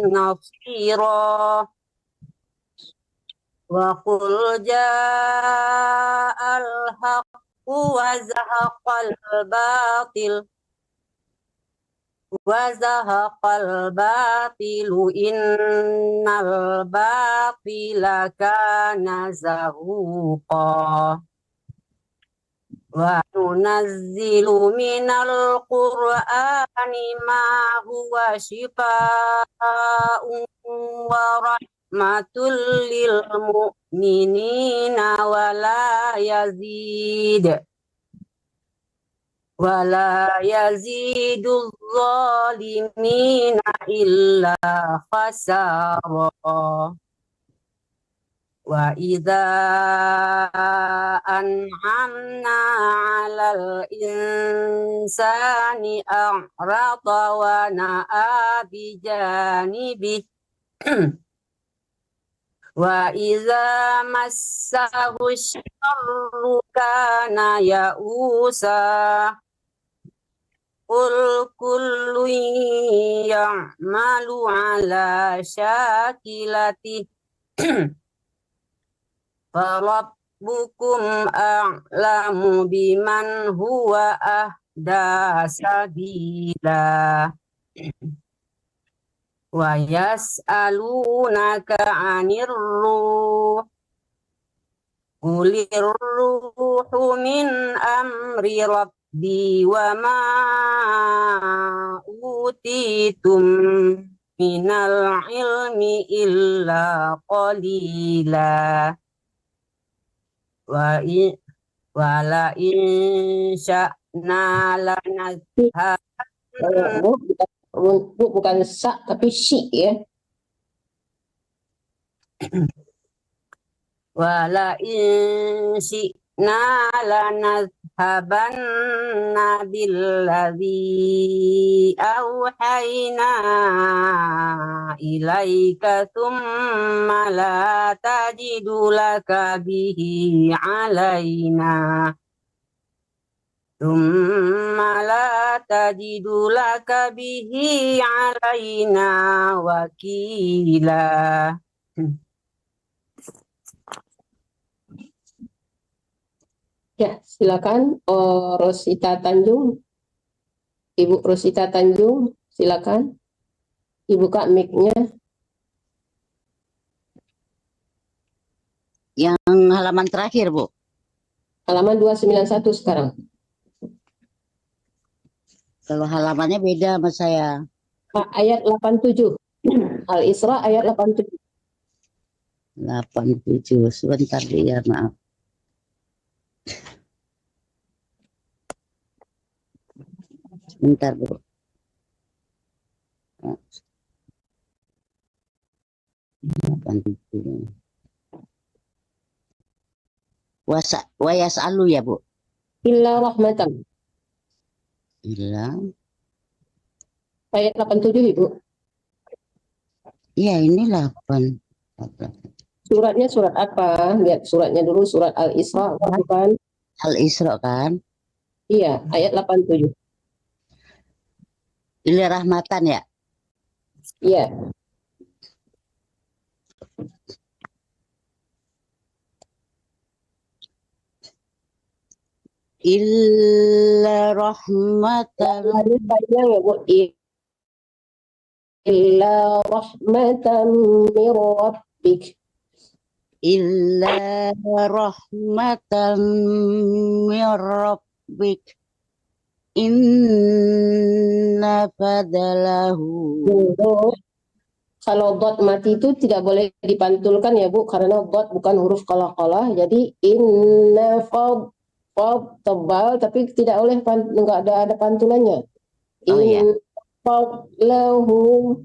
nasira wa qul ja'al haqqu wa zahaqal batilu innal batila kana zahuqa wa nunazzilu minal qur'ani ma huwa shifaa'un wa rahmatul lil mu'minina wala yazidu zalimina illa khasara wa idza an'amna 'alal insani a'rada wa na'a bi janibi wa idza massahu syarru kana ya'usa Qul kullun ya'malu ala syakilati farabbukum a'lamu biman huwa ahda sabila wa yas'alunaka 'anir ruh qulir ruhu min amri rabbi wa ma utitum minal ilmi illa qalila wala in sya'na lanazha bukan sa tapi si ya. Wala in syi'na lanadhhabanna billadhi awhayna ilaika thumma la tajidu laka bihi alaina wakila. Ya, silakan Rosita Tanjung. Ibu Rosita Tanjung, silakan. Dibuka mic-nya. Yang halaman terakhir, Bu. Halaman 291 sekarang. Kalau halamannya beda sama saya. Ayat 87. Al-Isra ayat 87. 87. Sebentar ya, maaf. Sebentar, Bu. Wa yas'alu ya, Bu. Illa rahmatan. Illa. Ayat 87, Ibu. Iya, ini 8. Suratnya surat apa? Lihat suratnya dulu, surat Al-Isra bukan? Al-Isra kan? Iya, ayat 87. Illa rahmatan ya? Iya. Illa rahmatan. Ini panjang ya, Bu. Illa rahmatan min rabbik. Illa rahmatan min rabbik. Inna fadalahu. Kalau dot mati itu tidak boleh dipantulkan ya, Bu, karena dot bukan huruf qalaqalah. Jadi inna fad tebal tapi tidak oleh enggak ada pantulannya. Oh, iya. Fadlahu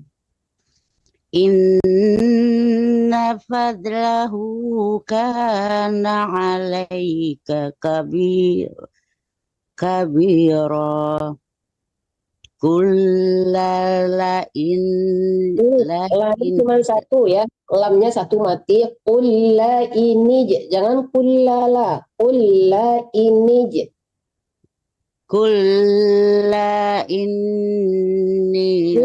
Inna fadlahu kana alaika kabira kullala Lam cuma satu ya, lamnya satu mati. Kulla ini jangan kullala. Kulla ini kulla inni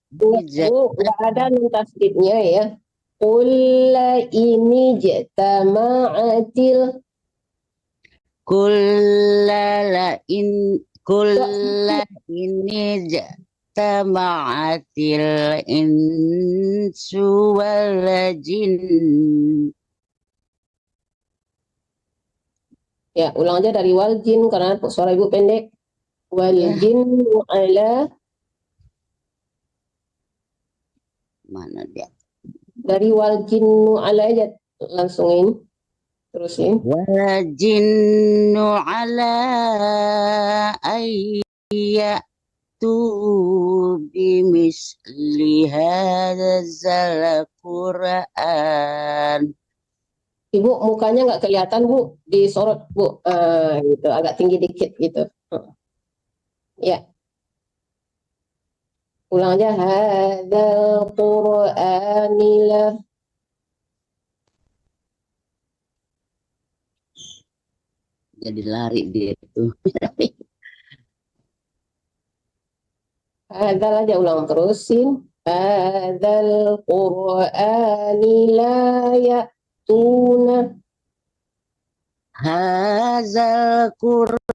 nggak ada nun tasdidnya ya. Kulla ini tama'atil kulla inni tama'atil insu wal jin. Ya, ulang aja dari wal jin karena suara ibu pendek. Wal jin ala mana dia? Dari wal jinnu ala aja langsungin. Terusin. Wal jinnu ala ayyatu bimisli hadzal Qur'an. Ibu mukanya nggak kelihatan Bu, disorot Bu, gitu agak tinggi dikit gitu. Ya, ulang aja. Hadzal Qur'anila. Jadi lari dia itu. Hadzal aja ulang terusin. Hadzal Qur'anila ya'tuna. Hadzal Qur'ani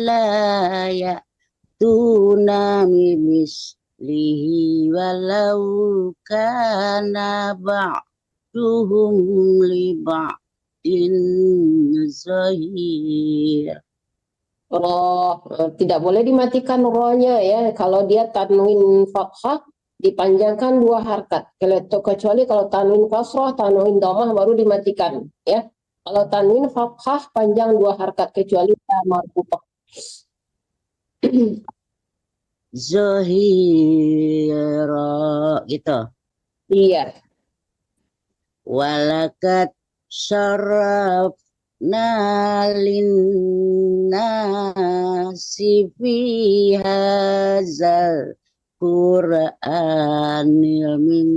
la ya'tuna mislihi walau kana ba'duhum li ba'din zahir. Tidak boleh dimatikan rohnya ya. Kalau dia tanwin fathah dipanjangkan 2 harkat. Kecuali kalau tanwin kasrah, tanwin dhammah baru dimatikan ya. Kalau tanwin fathah panjang 2 harkat kecuali marfu'ah. Zahira gitu. Iya. Walakat syarafna linnasi fi hadzal Qur'anil min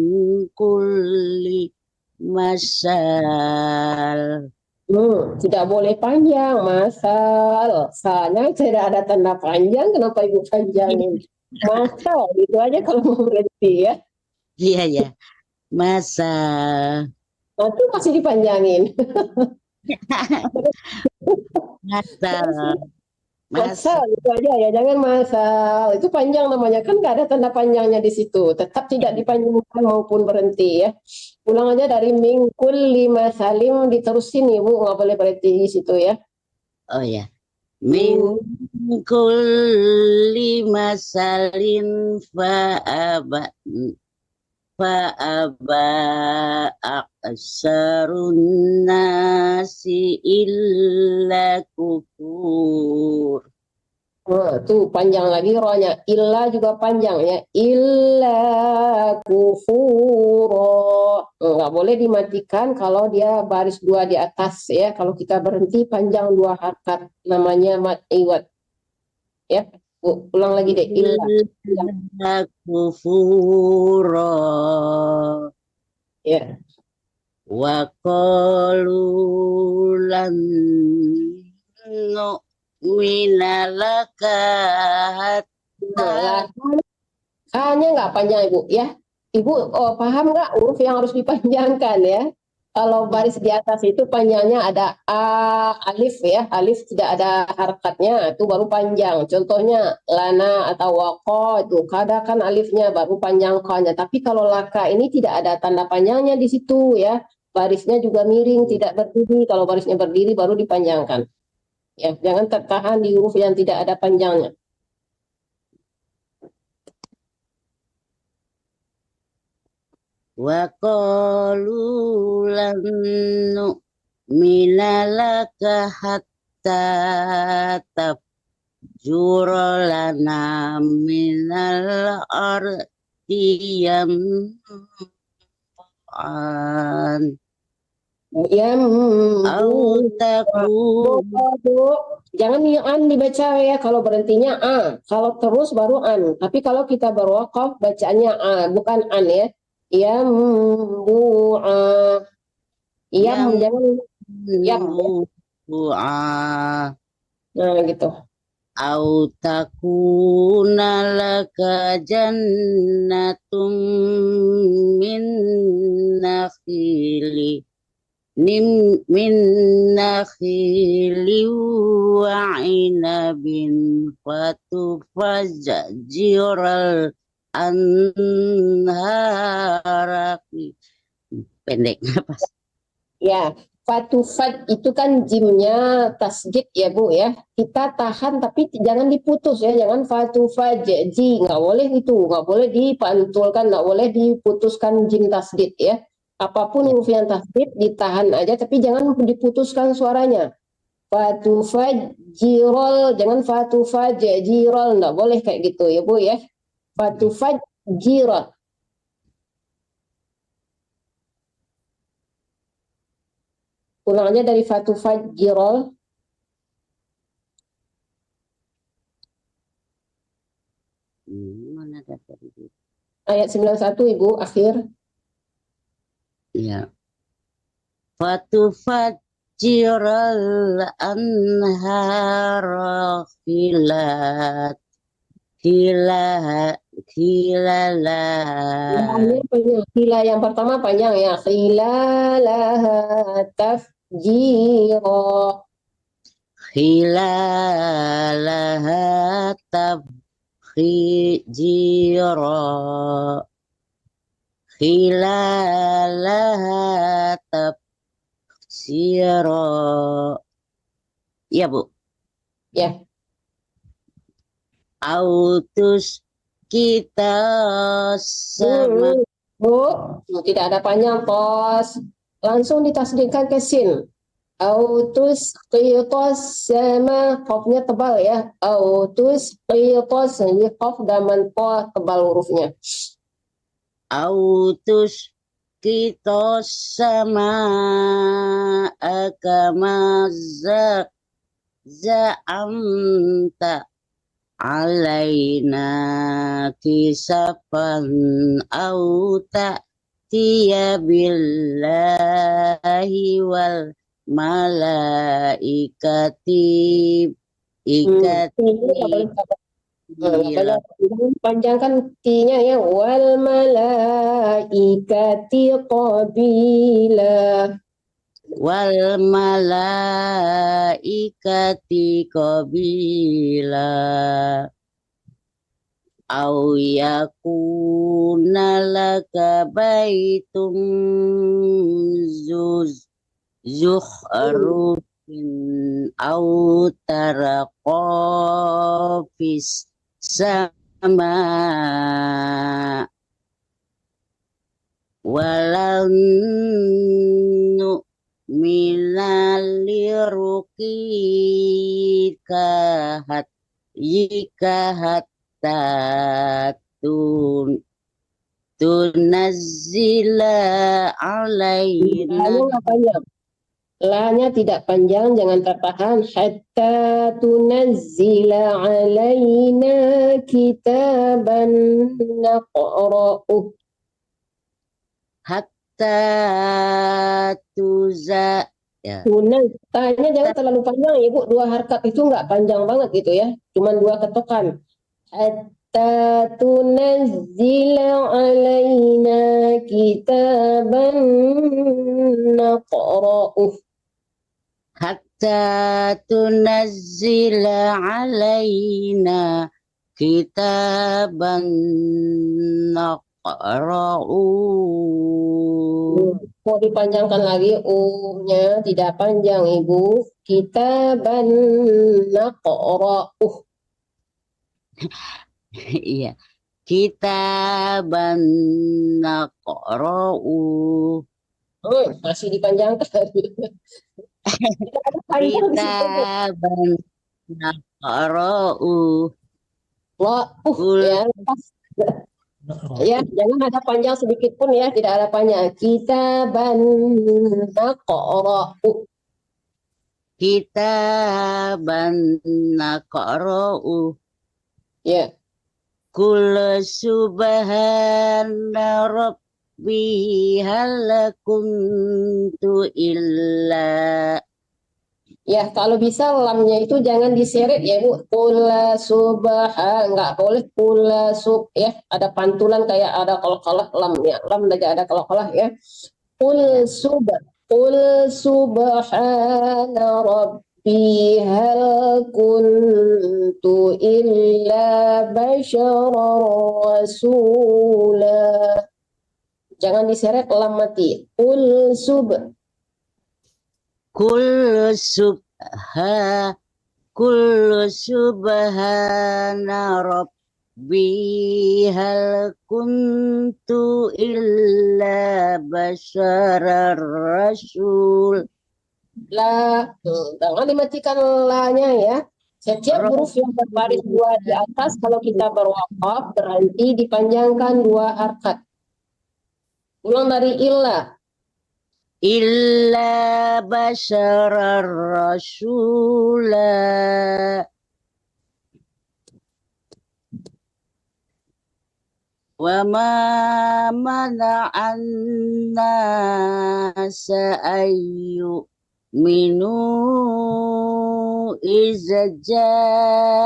kulli masal. Tidak boleh panjang, masal. Soalnya tidak ada tanda panjang, kenapa ibu panjangin? Masal, itu aja kalau mau berhenti ya. Iya ya, masal. Nanti masih dipanjangin. Masal. Masal itu aja ya, jangan masal. Itu panjang namanya, kan nggak ada tanda panjangnya di situ. Tetap tidak dipanjangkan maupun berhenti ya. Ulang aja dari mingkul 5 salim diterusin ibu, nggak boleh berhenti di situ ya. Oh ya, mingkul 5 salin fa'aba aksarun nasi illa kufur. Tuh panjang lagi rohnya. Illa juga panjang ya. Illa kufuro. Nggak boleh dimatikan kalau dia baris 2 di atas ya. Kalau kita berhenti panjang 2 harkat. Namanya mat iwat. Ya. Ulang lagi deh. Illa kufuro. Ya. Wa qalu lan nu'minalaka hatta. Hanya nggak panjang Ibu ya. Ibu paham nggak huruf yang harus dipanjangkan ya? Kalau baris di atas itu panjangnya ada alif ya. Alif tidak ada harakatnya, itu baru panjang. Contohnya lana atau waqo itu kada kan alifnya baru panjang ko-nya. Tapi kalau laka ini tidak ada tanda panjangnya di situ ya. Barisnya juga miring, tidak berdiri. Kalau barisnya berdiri baru dipanjangkan. Ya, jangan tertahan di huruf yang tidak ada panjangnya. Wa qalu lan nu'mina laka hatta tafjura lana minal ardi an Yang au takun jangan an dibaca ya kalau berhentinya a. Kalau terus baru an. Tapi kalau kita berwakaf bacaannya a, bukan an ya. Yang bu'a. Yang jangan yang. bu'a Nah gitu. au takuna laka jannatum min nakhili min nakhili wa inabin fatufajjiral anharaki. Pendek apa? Ya, fatufat itu kan jimnya tasdid ya Bu ya. Kita tahan tapi jangan diputus ya, jangan fatufajji, nggak boleh itu, nggak boleh dipantulkan, nggak boleh diputuskan jim tasdid ya. Apapun huruf yang tasdid ditahan aja, tapi jangan diputuskan suaranya. Fatufajjirol, jangan fatufajjirol, nggak boleh kayak gitu ya Bu ya. Fatufajjirol. Ulang aja dari fatufajjirol. Mana dapat itu? Ayat 91 Ibu, akhir. Ya. Fatufajjiral anhara khilalat Khila yang pertama panjang ya. Khilalaha tafjiro. khilalaha tafjiro khilalaha tafjiro. Ya Bu. Ya. Autus kita sama Bu, tidak ada panjang pos. Langsung ditasdidkan ke sin. Autus qitos sama qafnya tebal ya. Autus qitos, ini qaf dan po tebal hurufnya. autus kita sama agama za'amta alaina kisafan au ta'tiya billahi wal malaikati Panjangkan T-nya ya. Wal malaikati qabila. wal malaikati qabila au yakuna laka baitum zukhrufin au taraqafis sama walan minalirukika hatta tunazzila alaina. La-nya tidak panjang, jangan tertahan. Hatta tunazzila alaina kitaban naqra'uh. Hatta tuza ya. Tanya jangan terlalu panjang ya Bu, 2 harkat itu nggak panjang banget gitu ya, cuman 2 ketokan. Hatta tunazzila alaina kitaban naqra'uh. Hatta tunazzila alaina kitaban naqra'uh. Mau dipanjangkan lagi U-nya tidak panjang Ibu. Kitaban naqra'uh. Iya. Kitaban naqra'uh. Masih dipanjangkan. Kitaban naqra'uh. Ya. Ya, jangan ada panjang sedikit pun ya, tidak ada panjang. Kitaban naqra'u. Kitaban naqra'u. Ya. Kul subhana rabbi hal kuntu illa. Ya, kalau bisa lamnya itu jangan diseret ya Bu. Kula subha, nggak boleh kula sub ya. Ada pantulan kayak ada qalqalah lam ya. Lam tidak ada qalqalah ya. Kul subhana rabbi hal kuntu illa basyarar rasula. Jangan diseret lam mati. Kul subhana rabbi hal kuntu illa basyarar rasul. Jangan dimatikan la-nya ya. Setiap huruf yang berbaris dua di atas kalau kita berwaqaf berarti dipanjangkan 2 harkat. Ulang dari illa. Illa basyarar rasula. Wa ma mana'an nasa ayyu minu iza ja'ahumul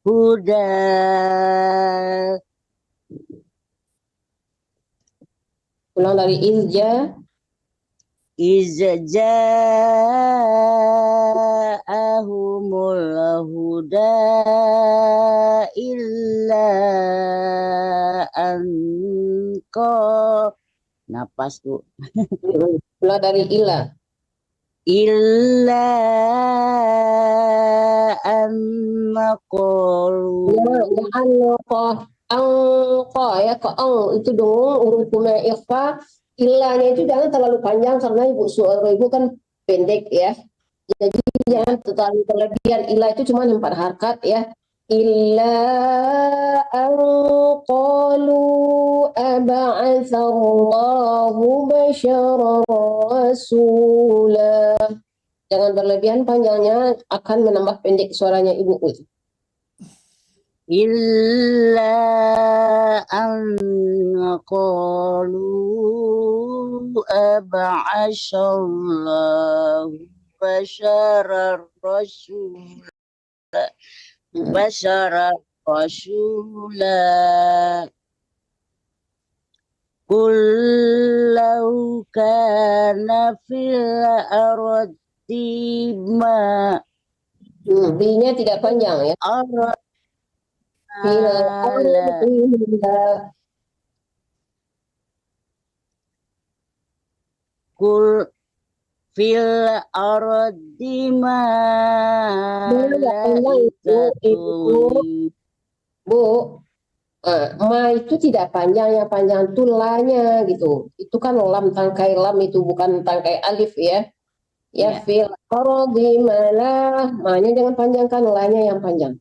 huda. Ulang dari izja. Iza ja'ahumul huda illa anqa. Napas tuh. Ulang dari illa. Illa annaqalu. Angqa ya, ke itu dong hukumnya ikhfa. Illanya itu jangan terlalu panjang karena suara ibu kan pendek ya. Jadi jangan terlalu berlebihan. Illa itu cuma 4 harkat ya. Illa anqalu ab'atsallahu basyarar rasula. Jangan berlebihan panjangnya, akan menambah pendek suaranya ibu. Illa an qalu ab'asallahu basyarar rasula. Qul law kana fil ardi ma. B-nya tidak panjang ya. Kul fil ardi ma Bu, ma itu tidak panjang, yang panjang itu lanya gitu. Itu kan lam, tangkai lam itu bukan tangkai alif ya. Ya fil ardi malah, ma-nya jangan panjangkan, lanya yang panjang.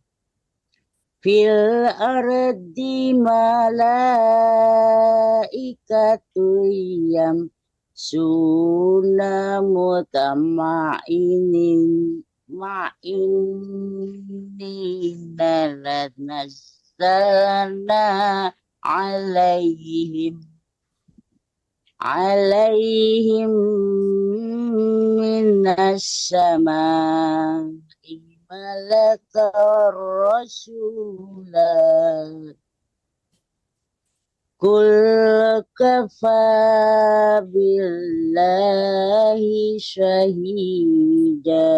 Fil ardi malaikatu yam suna mutama'inin nazzalna alaihim minas sama'i malakar rasulah. Kul kafa billahi syahida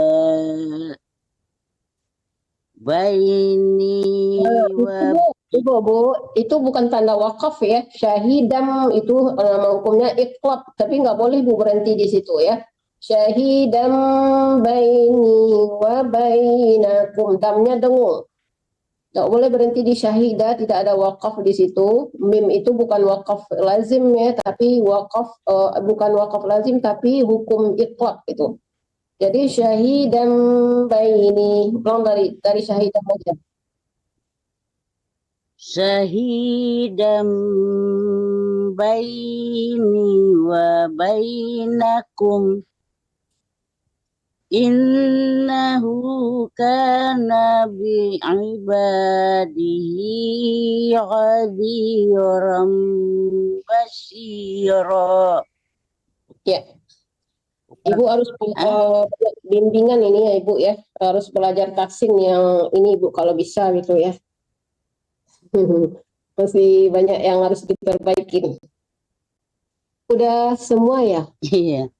baini wa. Bu, itu bukan tanda wakaf ya. Syahidam itu nama hukumnya iqlab, tapi nggak boleh Bu berhenti di situ ya. Syahidam baini wa bainakum, damnya dengung. Nggak boleh berhenti di syahida, tidak ada wakaf di situ. Mim itu bukan wakaf lazim ya, tapi bukan wakaf lazim, tapi hukum iqlab itu. Jadi syahidam baini, ulang dari syahidam aja. syahidan baini wa bainakum innahu kana bi'ibadihi khadiran basyira. Ya, Ibu harus bimbingan ini ya Ibu ya, harus belajar taksim yang ini Ibu kalau bisa gitu ya. Masih banyak yang harus diperbaikin. Udah semua ya? Iya.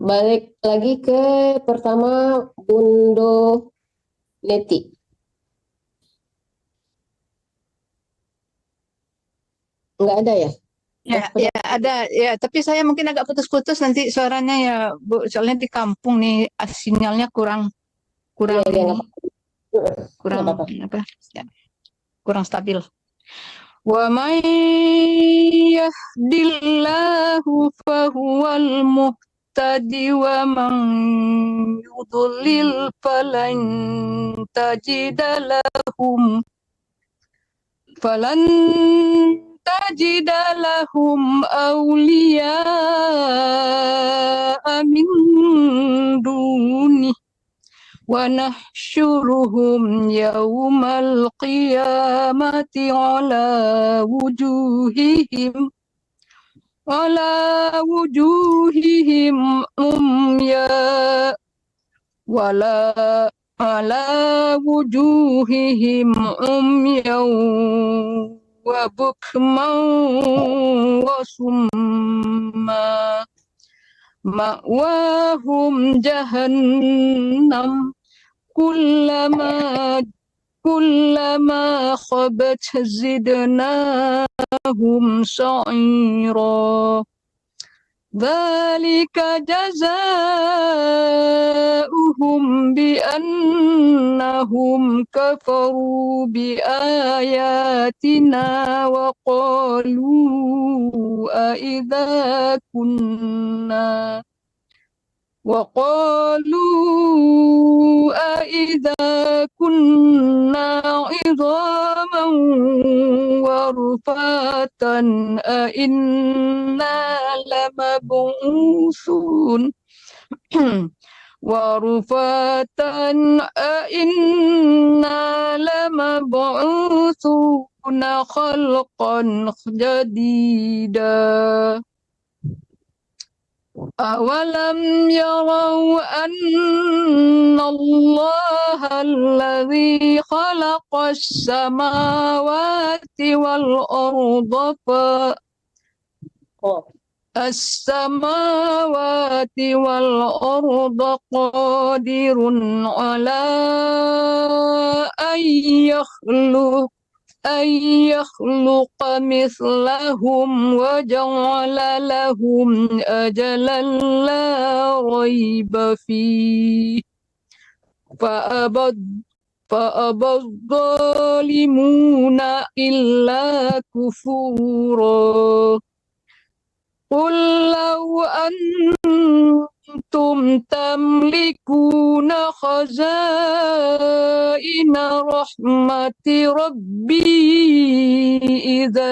Balik lagi ke pertama Bundo Neti. Enggak ada ya? Ya, ya ada ya, tapi saya mungkin agak putus-putus nanti suaranya ya, Bu. Soalnya di kampung nih sinyalnya kurang Ya, ini, nggak apa-apa. apa? Ya, kurang stabil. Wa may yahdillahu fahuwal muhtadi wa man yudlil falan tajida lahum awliya min duni wa nahsyuruhum yawmal qiyamati ala wujuhihim umya wala ala wujuhihim umyaw wa bukman wa summa ma'wahum jahannam kullama khabat zidnahum sa'ira. Dzalika jazaa'uhum bi'annahum kafaru biayatina wa qalu a'idza kunna idhaman wa rufatan inna lamab'usun wa rufatan inna lamab'usuna khalqan jadida. أولم يروا أن الله الذي خلق السماوات والأرض قادر على أن يخلق مثلهم وجعل لهم أجلا لا ريب فيه فأبى الظالمون إلا كفورا. قل لو أنتم تملكون خزائن رحمة ربي إذا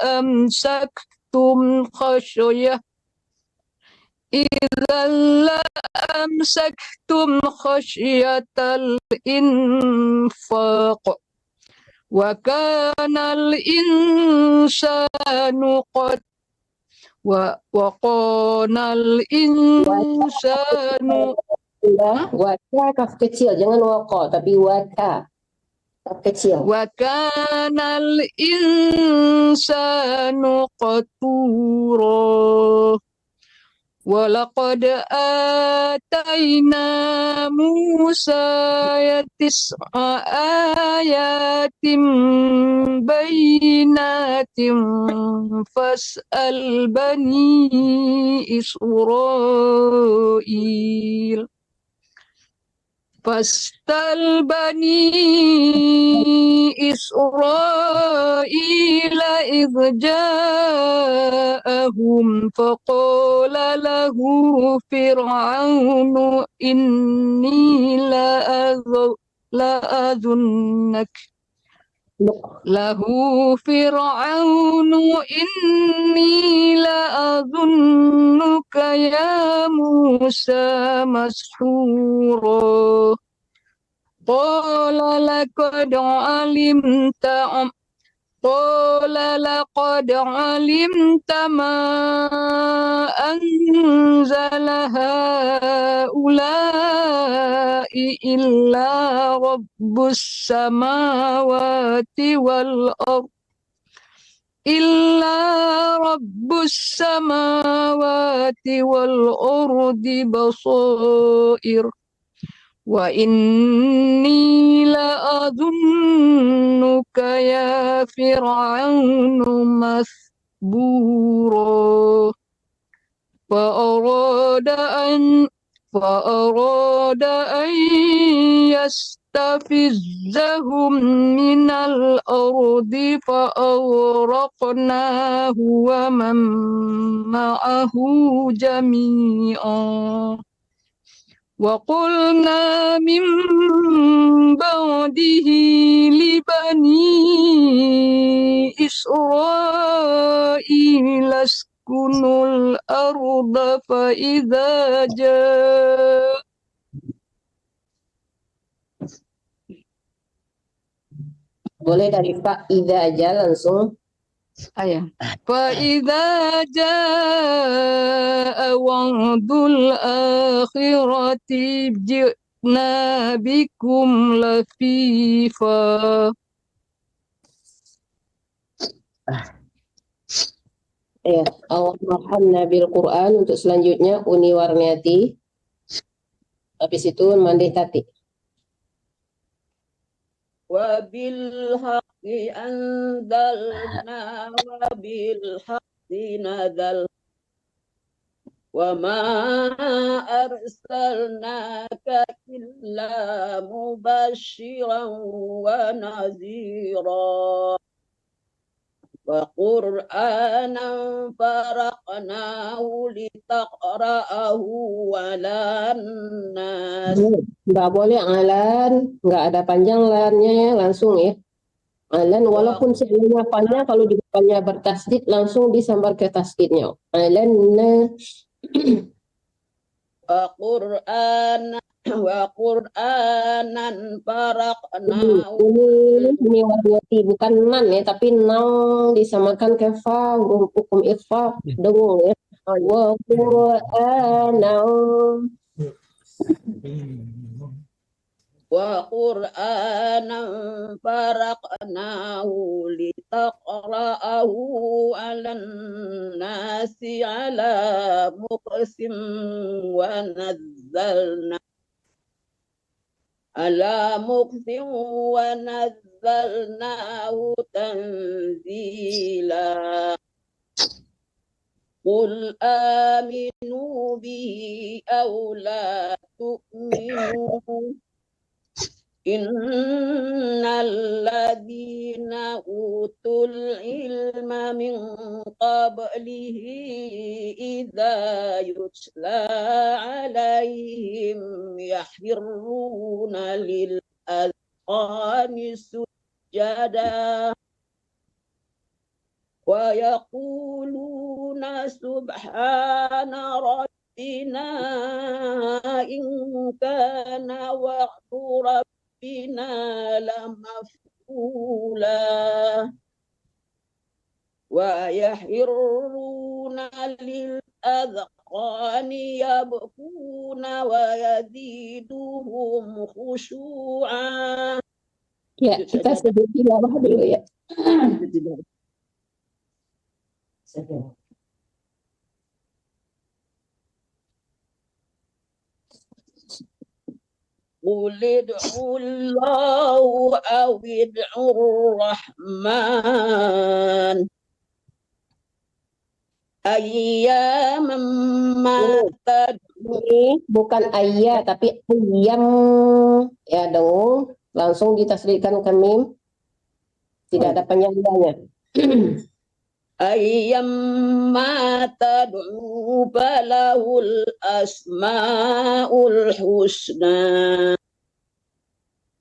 لأمسكتم خشية الإنفاق وكان الإنسان وقال الإنسان waka kaf kecil, jangan waka tapi waka kaf kecil. وكان الإنسان قتورا. ولقد آتينا موسى 9 آيات بينات فاسأل بني إسرائيل إذ جاءهم فقال له فرعون إني لأظنك lahu fir'aunu inni la'adhunnuka ya Musa mashura. Qala laqad alimta Qala laqad alimta ma anzala haula'i illa rabbus samawati wal ard basair wa inni la'adhunnuka ya fir'aunu masbura. Fa'arada an yastafizzahum minal ardi fa'aghraqnahu wa man ma'ahu jami'an. Wa qulna min ba'dihi li bani Israil askunul arda fa idza jaa Boleh dari Pak Ida aja langsung. Ayah. Fa idza jaa wa'dul akhirati ji'na bikum lafifa. Ya, Allahumma bil Quran untuk selanjutnya Uni Warniati. Habis itu Mandeh Tati. Wabil haqqi anzalna wabil haqqi nazal wa ma arsalnaka illa mubashiran wa nazira wa qur'anan faraqnahu litaqra'ahu 'alan nas. Nggak boleh alan, nggak ada panjang lannya ya, langsung ya. Alan walaupun sebenarnya panjang, kalau di depannya bertasdid langsung disambar ke tasdidnya. Alan wa qur'anan faraqnahu. Ini warnati bukan nan ya, tapi nang disamakan ke fa, hukum ikhfa dengung ya. Wa qur'anan faraqnahu litaqra'ahu 'alan nasi 'ala muqsim wa nazzalnahu tanzila. Qul aminu bihi aw la tu'minu innal ladhina utul ilma min qablihi idza yutla alaihim yahruna lil azqani sujada wa yaquluna subhana rabbina in kana wa'du rabbina lamaf'ula wa yahruna lil adqani yabkuna wa yaziduhum khushu'a. Ya, kita sebut tilawah dulu ya. Qul ud'u Allah aw ud'u Rahman ayyaman ini bukan ayya tapi ayyam ya dong, langsung ditasdidkan ke mim, tidak ada penyangganya. ayyamma tad'u falahul asmaul husna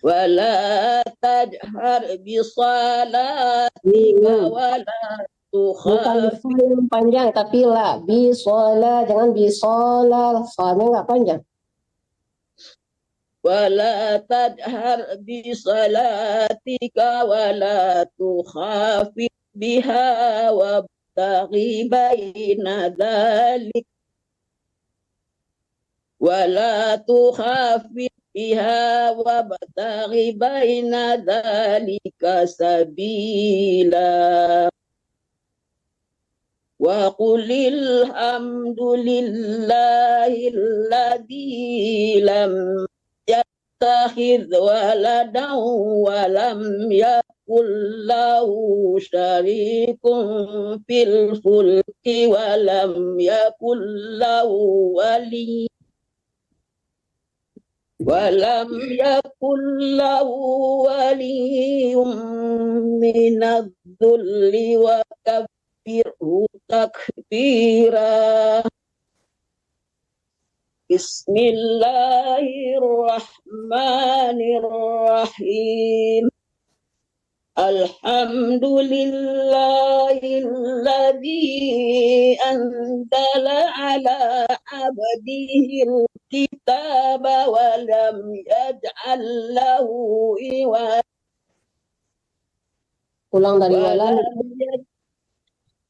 ولا تجهر بصلاتك ولا Bukan تخافت bisa yang panjang, tapi la bisola, jangan bisola, soalnya nggak panjang. ولا تجهر بصلاتك ولا تخافت بها وابتغ بين ذلك ولا تخافت بها وابتغ بين ذلك سبيلا وقل الحمد لله الذي لم يتخذ ولدا ولم يكن له شريك في الفلك ولم يكن له ولي من الذل وكبره تكبيرا بسم الله الرحمن الرحيم الحمد لله الذي أنزل على عبده الكتاب ولم يجعل له عوجا Ulang dari walam.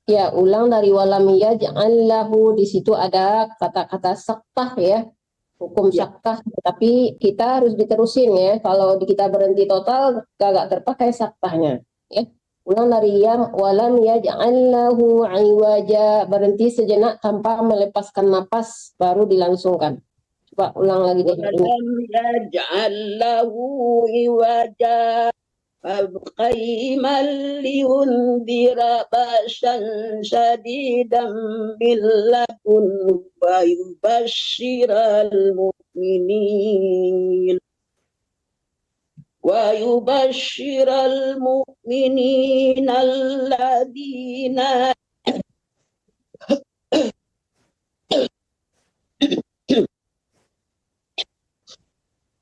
Ya, ulang dari walam yaj'al lahu, di situ ada kata-kata saktah ya, hukum saktah, tapi kita harus diterusin ya. Kalau kita berhenti total gak terpakai saktahnya ya. Ulang dari yang walam yaj'al lahu iwaja, berhenti sejenak tanpa melepaskan napas baru dilangsungkan. Coba ulang lagi deh. Walam yaj'al lahu iwaja قيما لينذر بأسا شديدا من لدنه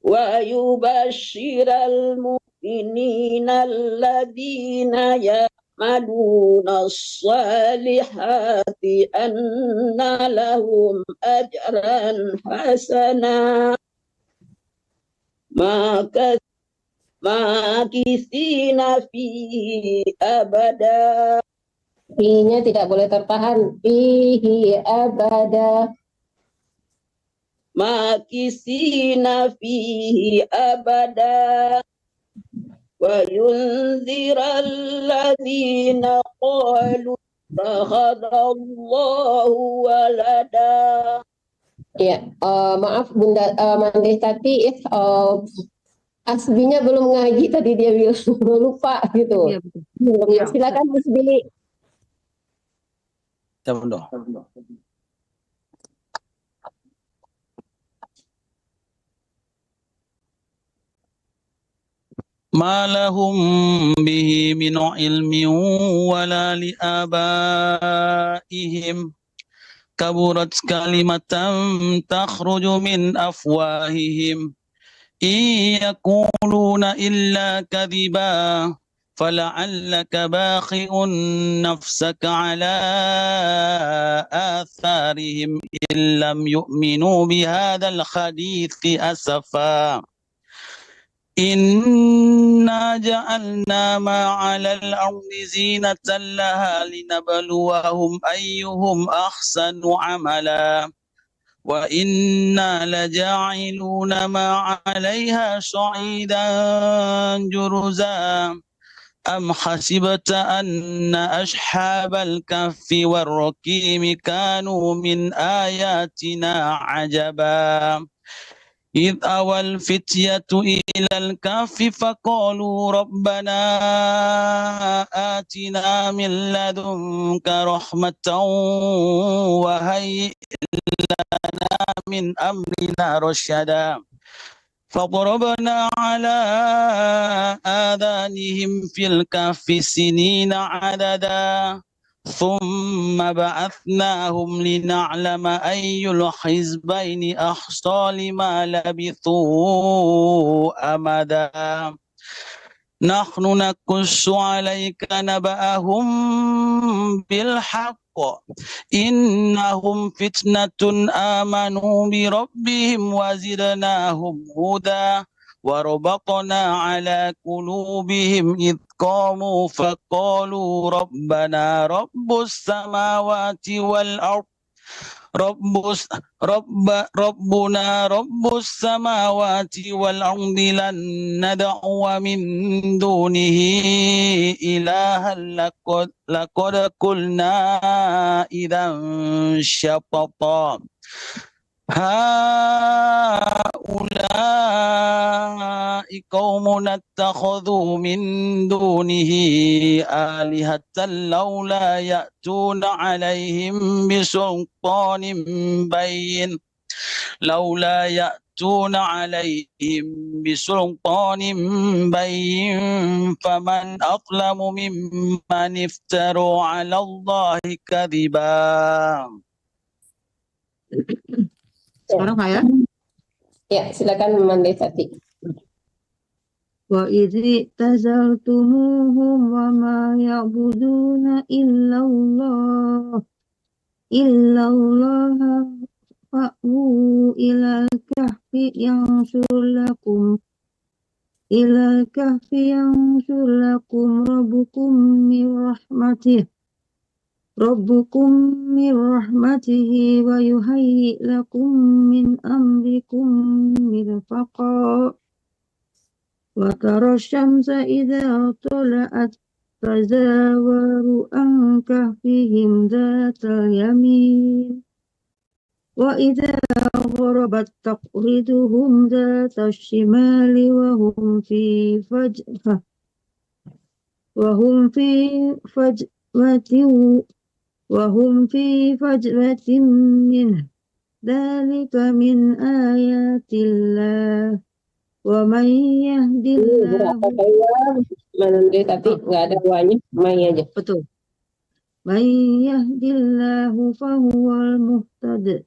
ويبشر المؤمنين الذين يعملون الصالحات أن لهم أجرا حسنا ماكثين فيه أبدا. I-nya tidak boleh tertahan. Fihi abada. Makisina fihi abada wa yunziral ladzina qalu takhadallahu walada. Ya, maaf Bunda Mandeh tadi Asbinya belum ngaji tadi, dia bilang lupa gitu. Iya, betul. Ya, silakan Asbi. Ya, Bunda. ما لهم به من علم ولا لآبائهم كبرت كلمة تخرج من أفواههم إن يقولون إلا كذبا فلعلك باخع نفسك على آثارهم إن لم يؤمنوا بهذا الحديث أسفا إنا جعلنا ما على الأرض زينة لها لنبلوهم أيهم أحسن عملا وإنا لجاعلون ما عليها صعيدا جرزا أم حسبت أن أصحاب الكهف والرقيم كانوا من آياتنا عجبا إذ أوى الفتية إلى الكهف فقالوا ربنا آتنا من لدنك رحمة وهيئ لنا من أمرنا رشدا فضربنا على آذانهم في الكهف سنين عددا ثم بعثناهم لنعلم أي الحزبين أحصى لما لبثوا أمدا نحن نقص عليك نبأهم بالحق إنهم فتنة آمنوا بربهم وزدناهم هدى وربطنا على قلوبهم إذ قاموا فقالوا ربنا رب السماوات والأرض ربنا رب السماوات والأرض لن ندعو من دونه إلها لقد قلنا إذا شططا هؤلاء قوم اتخذوا من دونه آلهة لولا يأتون عليهم بسلطان بين فمن أظلم ممن افتروا على الله كذبا. Sekarang saya. Ya, silakan Mandetati. Wa idzi tazaltumuhum wa ma ya'buduna illallah fa'u ilal kahfi yanshur lakum rabbukum min rahmatihi wa yuhayyi lakum min amrikum mirfaqa wa tara syamsa idza tala'at tazawaru an kahfihim dhatal yamin wa idza gharabat taqriduhum dhatal shimali wa hum fi fajwatin min dzalika min ayatillah wa man yahdillahu Mandetati nggak ada wanya, mai aja. betul man yahdillahu fahuwal muhtad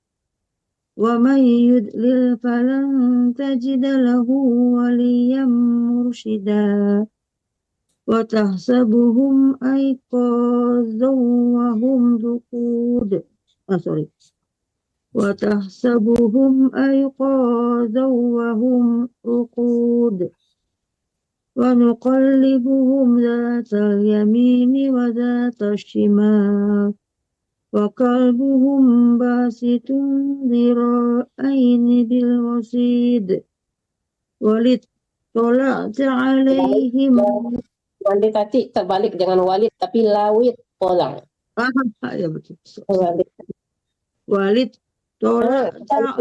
wa man yudlil falan tajida lahu waliyyan mursyida wa tahsabuhum ayqadhan wa hum ruqud wa tahsabuhum ayqadhan wa hum ruqud wa nuqallibuhum dhatal yamini wa dhatal shimal wa qalbuhum basitun dhira'aini bil wasid walid tola'ta alaihim. Mandetati terbalik, jangan walid tapi lawit polang. Ya betul. Walid tola'ta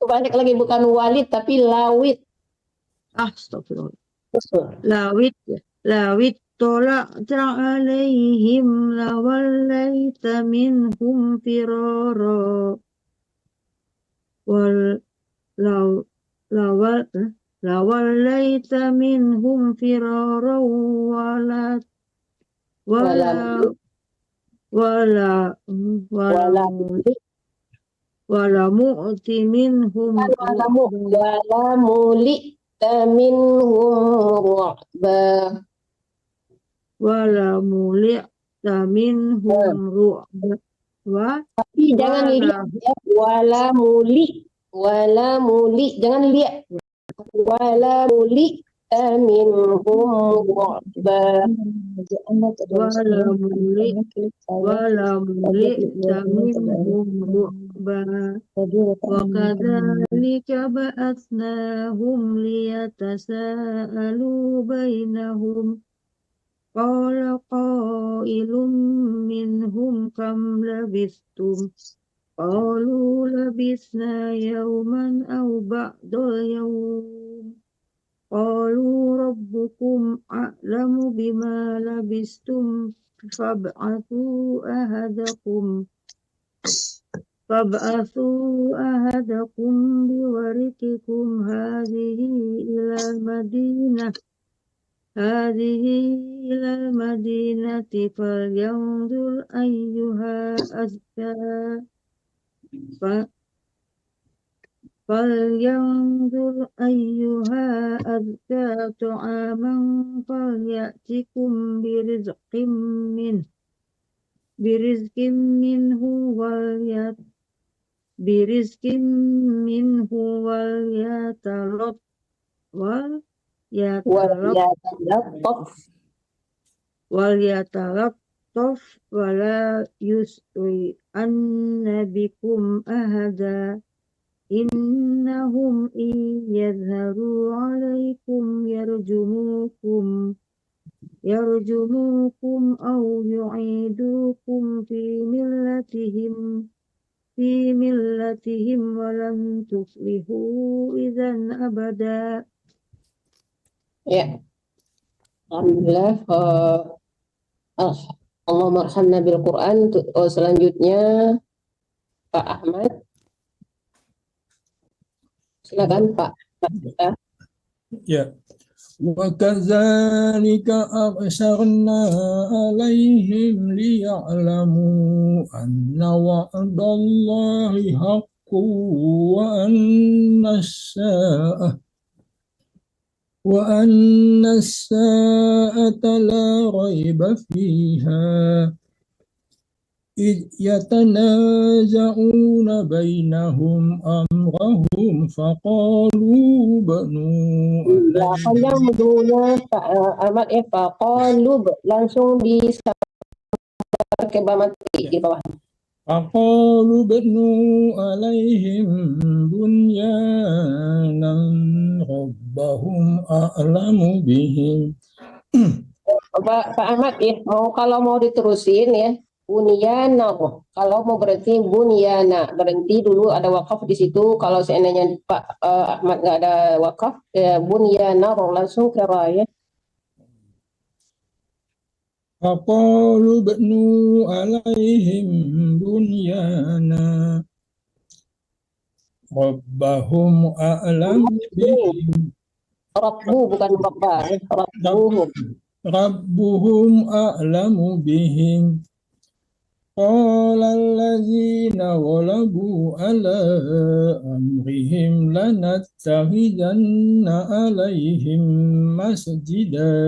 balik lagi bukan walid tapi lawit. Astagfirullah. Lawit tola'ta alaihim lawallaita minhum firara lawallaita minhum firara wala mu'ti minhum tapi jangan lihat ya, wala muli jangan lihat wala muli minhum ru'ba wa kadzalika ba'atsnahum liyatasaalu bainahum qala qailun minhum kam labistum qalu labisna yawman aw ba'da yawm qalu rabbukum a'lamu bima labistum fab'athu ahadakum biwarikikum hadhihi ilal madinah هذه إلى المدينة فلينظر أيها أزكى فلينظر أيها أزكى طعاما فليأتكم برزق منه وليتلطف ولا يسرئن بكم أحدا إنهم إن يظهروا عليكم يرجموكم أو يعيدوكم في ملتهم ولن تفلحوا إذا أبدا. Ya, alhamdulillah. Allahumma arhamna bil Quran. Selanjutnya Pak Ahmad. Silakan Pak. Ya. وَكَذَلِكَ أَبْصَرْنَا عَلَيْهِمْ لِيَعْلَمُوا أَنَّ وَعْدَ اللَّهِ حَقٌّ وَأَنَّ السَّاعَةَ لَا رَيْبَ فِيهَا إِذْ يَتَنَازَعُونَ بَيْنَهُمْ أَمْرَهُمْ فَقَالُوا بَنُوا Panjang dulunya Pak Ahmad faqalub langsung mati di bawah. فَقَالُوا بَنُوا عَلَيْهِمْ بُنْيَانًا رَبُّهُمْ أَعْلَمُ بِهِمْ. Pak Ahmad kalau mau diterusin ya bunyana, kalau mau berhenti bunyana, berhenti dulu ada wakaf di situ. Kalau seandainya Pak Ahmad nggak ada wakaf bunyana langsung ke ya. فَقَالُوا بَنُوا عَلَيْهِمْ بُنْيَانًا رَبُّهُمْ أَعْلَمُ بِهِمْ. Rabbu bukan Rabbah, Rabbuhum. رَبُّهُمْ أَعْلَمُ بِهِمْ. قَالَ الَّذِينَ غَلَبُوا عَلَى أَمْرِهِمْ لَنَتَّخِذَنَّ عَلَيْهِمْ مَسْجِدًا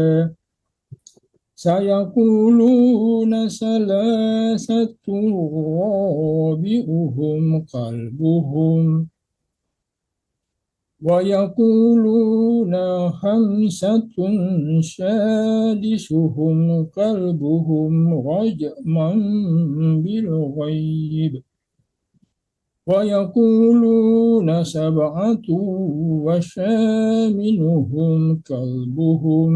سَيَقُولُونَ ثَلَاثَةٌ رَابِعُهُمْ كَلْبُهُمْ وَيَقُولُونَ خَمْسَةٌ سَادِسُهُمْ كَلْبُهُمْ رَجْمًا بِالْغَيْبِ وَيَقُولُونَ سَبْعَةٌ وَثَامِنُهُمْ كَلْبُهُمْ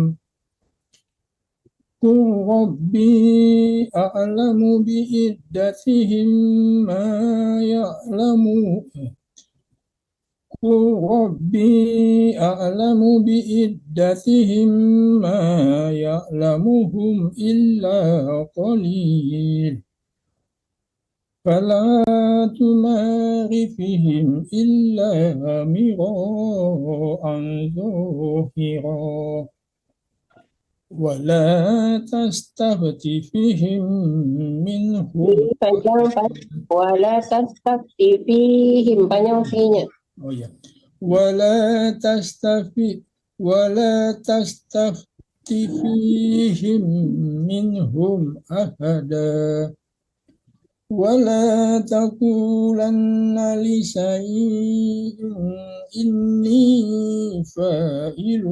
قُلْ رَبِّي أَعْلَمُ بِعِدَّتِهِمْ مَا يَعْلَمُونَ قُلْ رَبِّي أَعْلَمُ بِعِدَّتِهِمْ مَا يَعْلَمُهُمْ إِلَّا قَلِيلٌ فَلَا تُمَارِ فِيهِمْ إِلَّا مِرَاءً ظَاهِرًا وَلَا تَسْتَفْتِ فِيهِمْ مِنْهُمْ Wala tastafti fihim panjang finya. ولا تستفت فيهم منهم أحدا ولا تقولن لشيء إني فاعل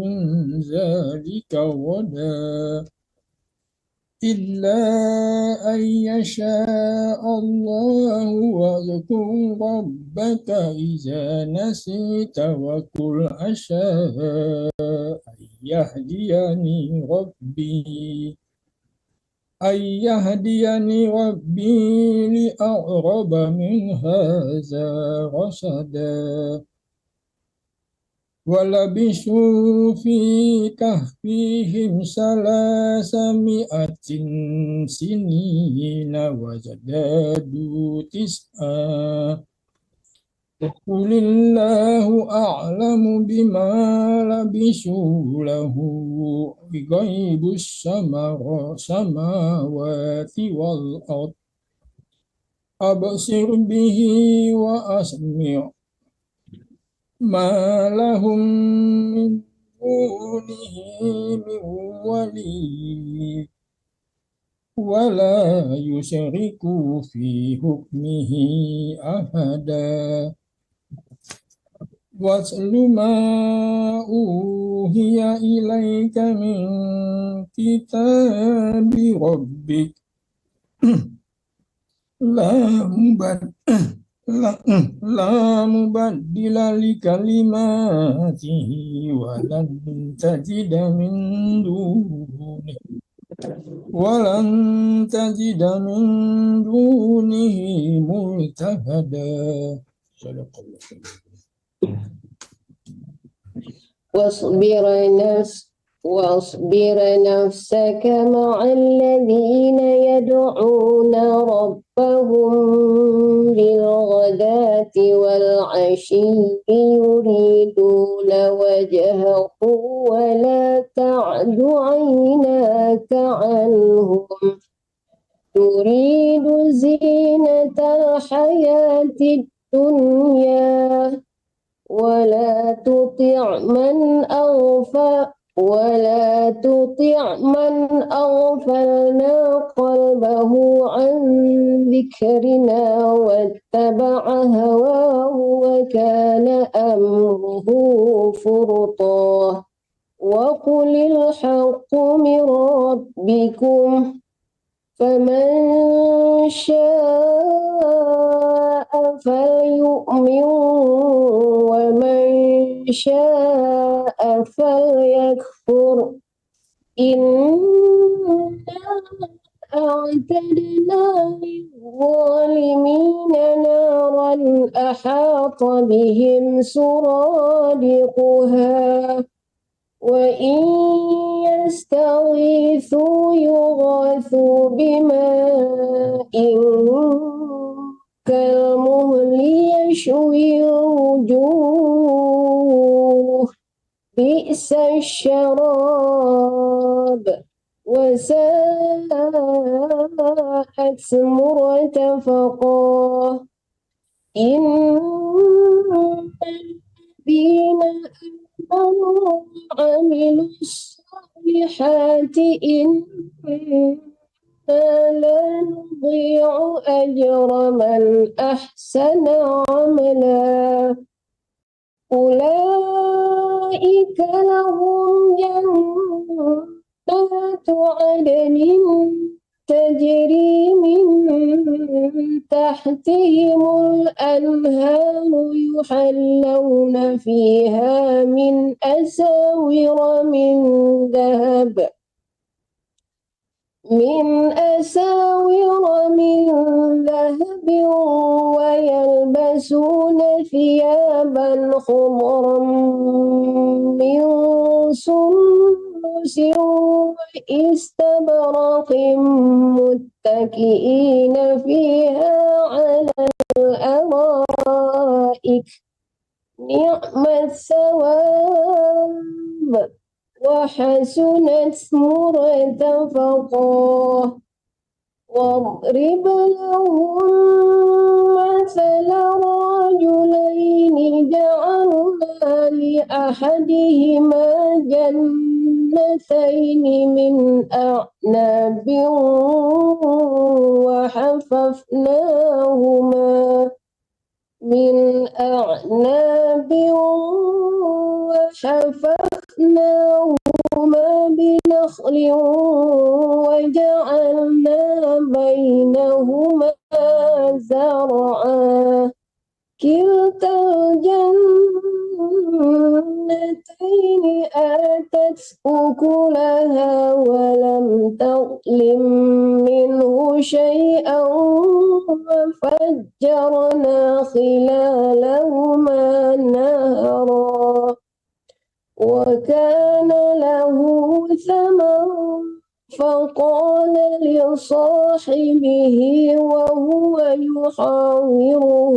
ذلك غدا إلا أن يشاء الله واذكر ربك إذا نسيت وقل عسى أن يهديني ربي لأقرب من هذا رشدا وَلَبِثُوا فِي كَهْفِهِمْ 300 سِنِينَ وَازْدَادُوا تِسْعًا Qulillahu a'lamu bima labisu lahu ghaibus samawati wal ard absir bihi wa asmi' ma lahum min dunihi min wali wala yusyriku fi hukmihi ahada. Watlu ma uhiya ilaika min kitabi rabbik la mubaddila li kalimatihi wa lan tajida min dunihi multahada. واصبر نفسك مع الذين يدعون ربهم بالغداة والعشي يريدون وجهه ولا تعد عيناك عنهم تريد زينة الحياة الدنيا ولا تطع من أغفلنا قلبه عن ذكرنا واتبع هواه وكان أمره فرطا وقل الحق من ربكم فمن شاء فليؤمن ومن شاء فليكفر إنا أعتدنا للظالمين نارا أحاط بهم سرادقها وإن يستغيثوا يغاثوا بماء كالمهل يشوي الوجوه بئس الشراب وساءت مرتفقا إن الذين وعملوا الصالحات إنا لا نضيع أجر من أحسن عملا أولئك لهم جنات عدن تجري من تحتهم الأنهار يحلون فيها من أساور من ذهب ويلبسون ثيابا خضرا من سندس واستبرق متكئين فيها على الأرائك نعم الثواب وحسنت مرتفقا واضرب لهم مثل رجلين جعلنا لأحدهما جنتين من أعناب وحففناهما بنخل وجعلنا بينهما زرعا كلتا الجنتين آتت أكلها ولم تظلم منه شيئا وفجرنا خلالهما نهرا وكان له ثمر فقال لصاحبه وهو يحاوره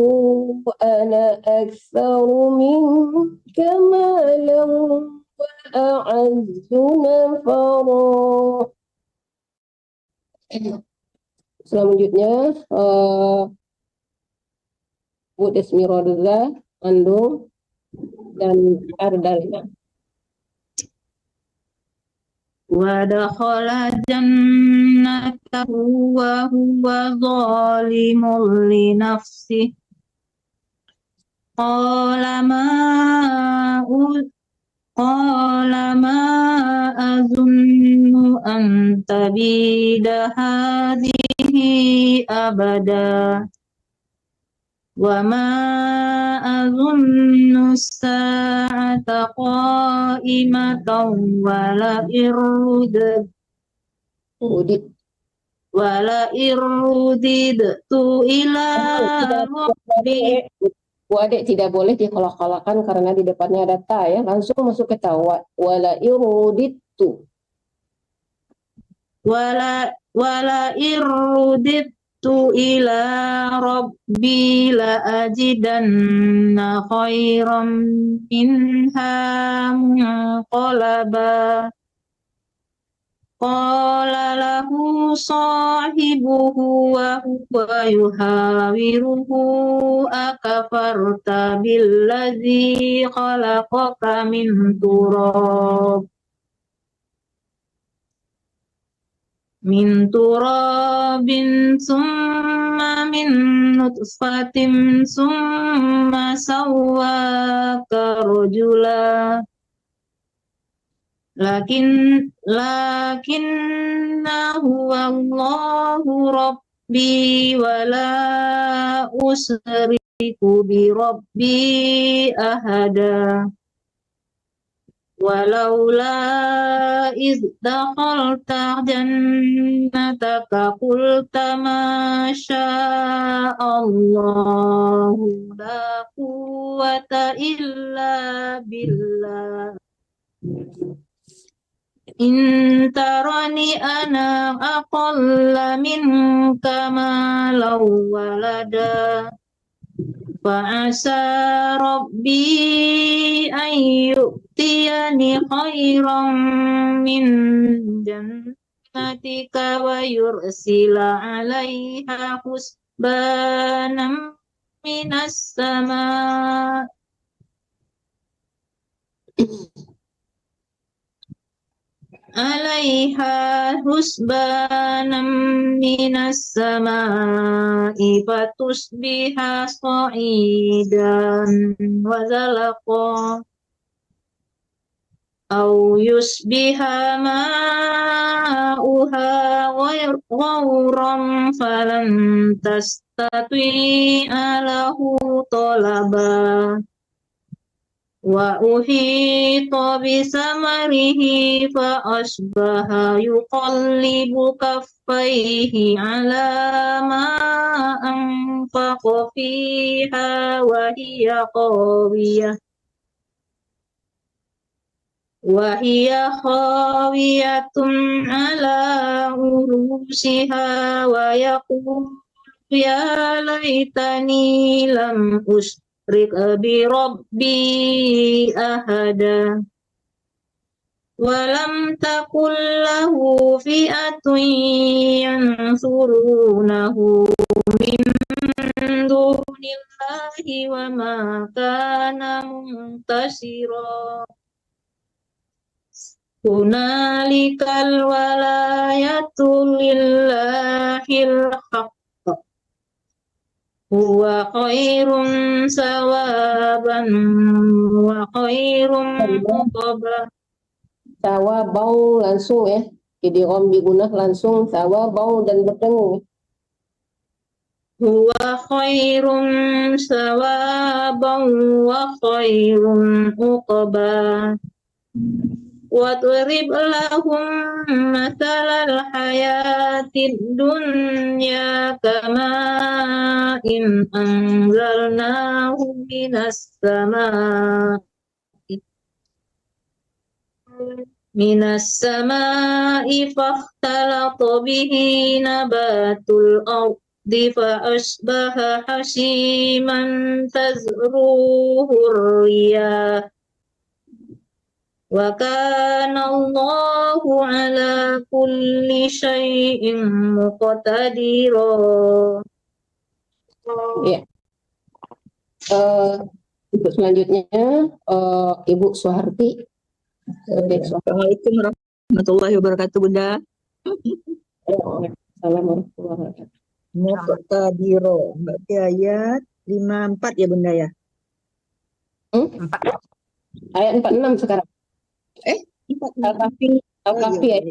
أنا أكثر منك مالا وأعز نفرا. Selanjutnya Bu Desmirodza, Andung, dan Ardalina. Wa dakhala jannatahu wa huwa zalimun li nafsihi qala ma azunnu an tabida hadhihi abada wa ma azunnu as-sa'ata qa'imatan wala irudidtu ila rabbi. Bu Adek tidak boleh dikolak-kolakan karena di depannya ada ta ya, langsung masuk ke ta. Wala irudittu. Wala irudittu ila rabbi la ajidanna khairan minha munqalaba. Qala lahu sahibuhu wa huwa yuhawiruhu akafarta billadzi khalaqaka min turabin summa min nutfatin summa sawwaka rajula. Lakinnahu Allahu Rabbi wa la usriku bi Rabbi ahada. Walaula iz dakhalta jannataka qulta ma sya'allahu la quwwata illa billah. Intarani ana aqalla minka malan walada fa'asa rabbi an yu'tiyani khairan min jannatika wa yursila 'alaiha husbanan minas sama' alaiha husbanam minas sama'i fatusbiha sa'idan wa zalaqa au yusbiha ma'uha ghauran falan tastati'a lahu talaba. Wa uhita bisamarihi fa asbaha yuqallibu kaffaihi ala ma anfaqa fiha wa hiya khawiyatun ala urusiha wa yaqulu ya laitani lam ushrik bi rabbi ahada. Walam takul lahu fi'atun yansurunahu min dunillahi wa ma kana muntasira. Hunalikal walayatu lillahil haqq. Huwa khairun sawaban wa khairun uqaba. Sawabau langsung ya. Jadi rombi gunah langsung sawabau dan berdengung. Huwa khairun sawaban wa khairun uqaba. Wadrib lahum mathalal hayatid dunya kama in anzalnahu minas samaa'i minas samai fakhtalata bihi nabatul ardi fa asbaha hashiman tazruhu riyah wa kana Allahu ala kulli syai'in muqtadira. Ya. Untuk selanjutnya Ibu Suharti. Assalamualaikum warahmatullahi wabarakatuh, Bunda. Assalamualaikum warahmatullahi wabarakatuh. Muqtadiro, berarti ayat 54 ya Bunda ya? Ayat 46 sekarang. 46. Al-Kahfi ayat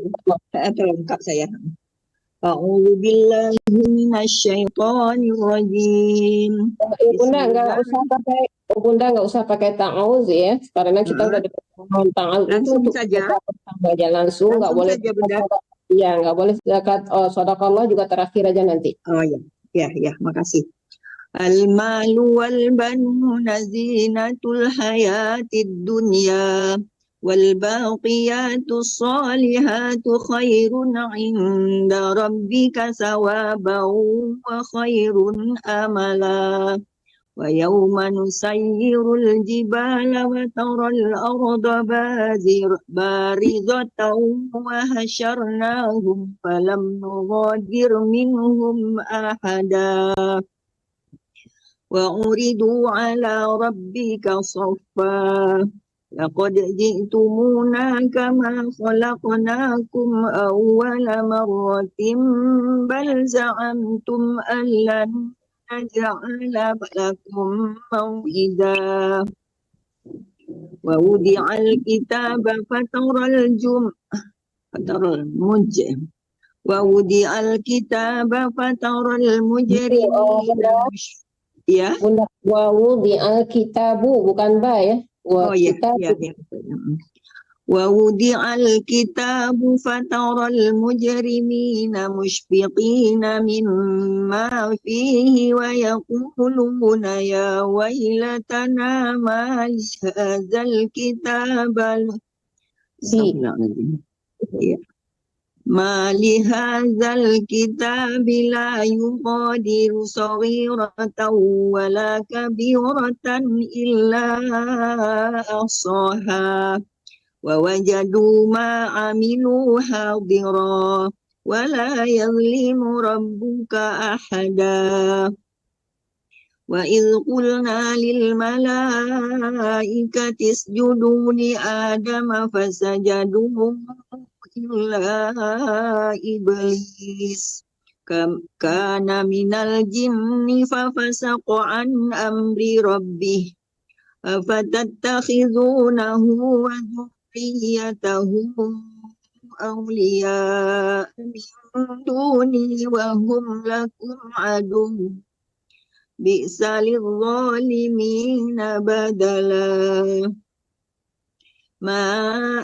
46. Terlengkap saya. A'udzu billahi minasyaitonir rajim. Bunda nggak usah pakai ta'awuz ya, karena kita udah diperlukan ta'awuz itu Langsung untuk saja. aja langsung, nggak boleh saja, Bunda. Iya, nggak boleh zakat sedekah juga terakhir aja nanti. Oh ya, makasih. Al-malu wal banuna zinatul hayatid dunya wal baqiyatus salihatu khairun 'inda rabbika sawaban wa khairun amala. Wa yawma nusayyirul jibala wa taral arda barizatan wa hasyarnahum falam nughadir minhum ahada. Wa uridu ala rabbika saffa laqad ji'tumuna kama khalaqnakum awwala marratin bal za'amtum an lan naj'ala lakum maw'ida. Wa wudi'al kitaba fataral mujrimina ya. Bunda, wawudi'al kitabu bukan ba ya. Wa wudi'al kitabu fataral mujrimina mushfiqina mimma fihi wa yaquluna ya waylatana ma hadzal kitabal ما لهذا الكتاب لا يغادر صغيرة ولا كبيرة إلا أحصاها ووجدوا ما عملوا حاضرا ولا يظلم ربك أحدا. وإذ قلنا للملائكة اسجدوا لآدم فسجدوا إلا إبليس كان من الجن ففسق عن أمر ربه أفتتخذونه وذريته أولياء من دوني وهم لكم عدو بئس للظالمين بدلا. ما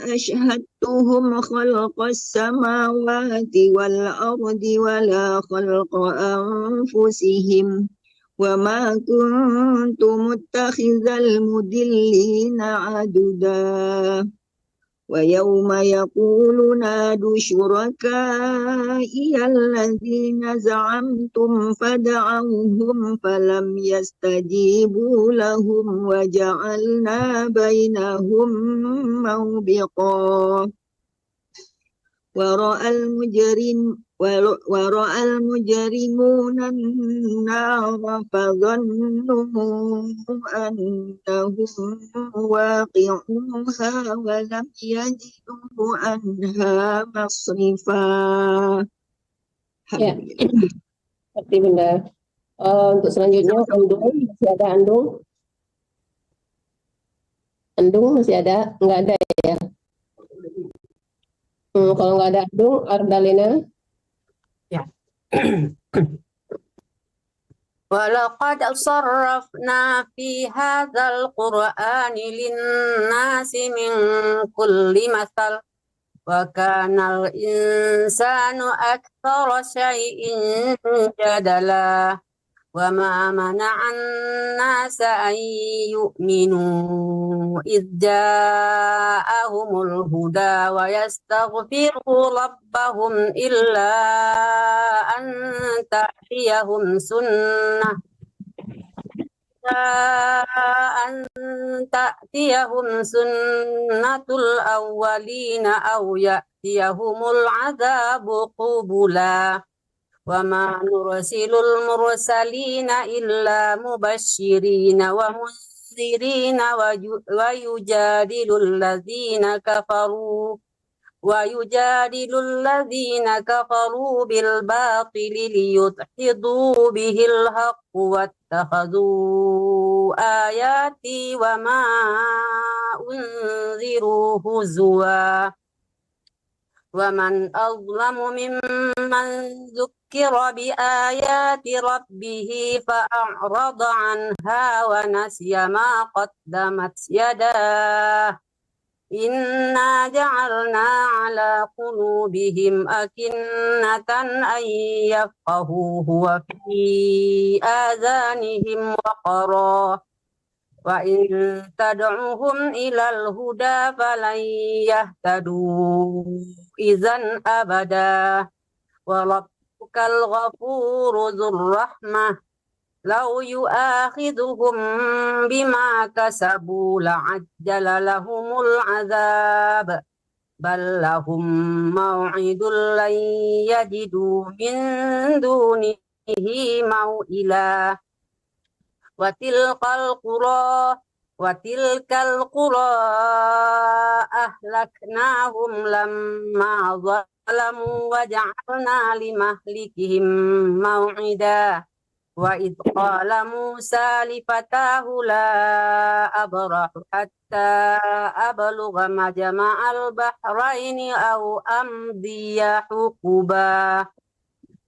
أشهدتهم خلق السماوات والأرض ولا خلق أنفسهم وما كنت متخذ المضلين عضدا. ويوم يقول نادوا شركائي الذين زعمتم فدعوهم فلم يستجيبوا لهم وجعلنا بينهم موبقا. ورأى المجرمون النار فظنوا أنهم واقعوها ولم يجدوا عنها مصرفا. Ya, seperti Bunda. Untuk selanjutnya Andung, masih ada Andung? Andung masih ada? Nggak ada ya? Kalau nggak ada Andung, Ardalina? Ya. Walaqad sarrafna fi hadzal qur'ani lin-nasi min kulli mathal wa kana al-insanu aktsara syai'in jadala وما منع الناس أن يؤمنوا إذ جاءهم الهدى ويستغفروا ربهم إلا أن تأتيهم سنة الأولين أو يأتيهم العذاب قبلا وما نرسل المرسلين إلا مبشرين ومنذرين ويجادل الذين كفروا بالباطل ليدحضوا به الحق واتخذوا آياتي وما أنذروا هزوا ومن أظلم ممن ذكر بآيات ربه فأعرض عنها ونسي ما قدمت يداه إنا جعلنا على قلوبهم أكنة أن يفقهوه وفي آذانهم وقرا وإن تدعوهم إلى الهدى فلن يهتدوا إذا أبدا وربك الغفور ذو الرحمة لو يؤاخذهم بما كسبوا لعجل لهم العذاب بل لهم موعد لن يجدوا من دونه موئلا وتلك القرى أهلكناهم لما ظلموا وجعلنا لمهلكهم موعدا وإذ قال موسى لفتاه لا أبرح حتى أبلغ مجمع البحرين أو أمضي حقبا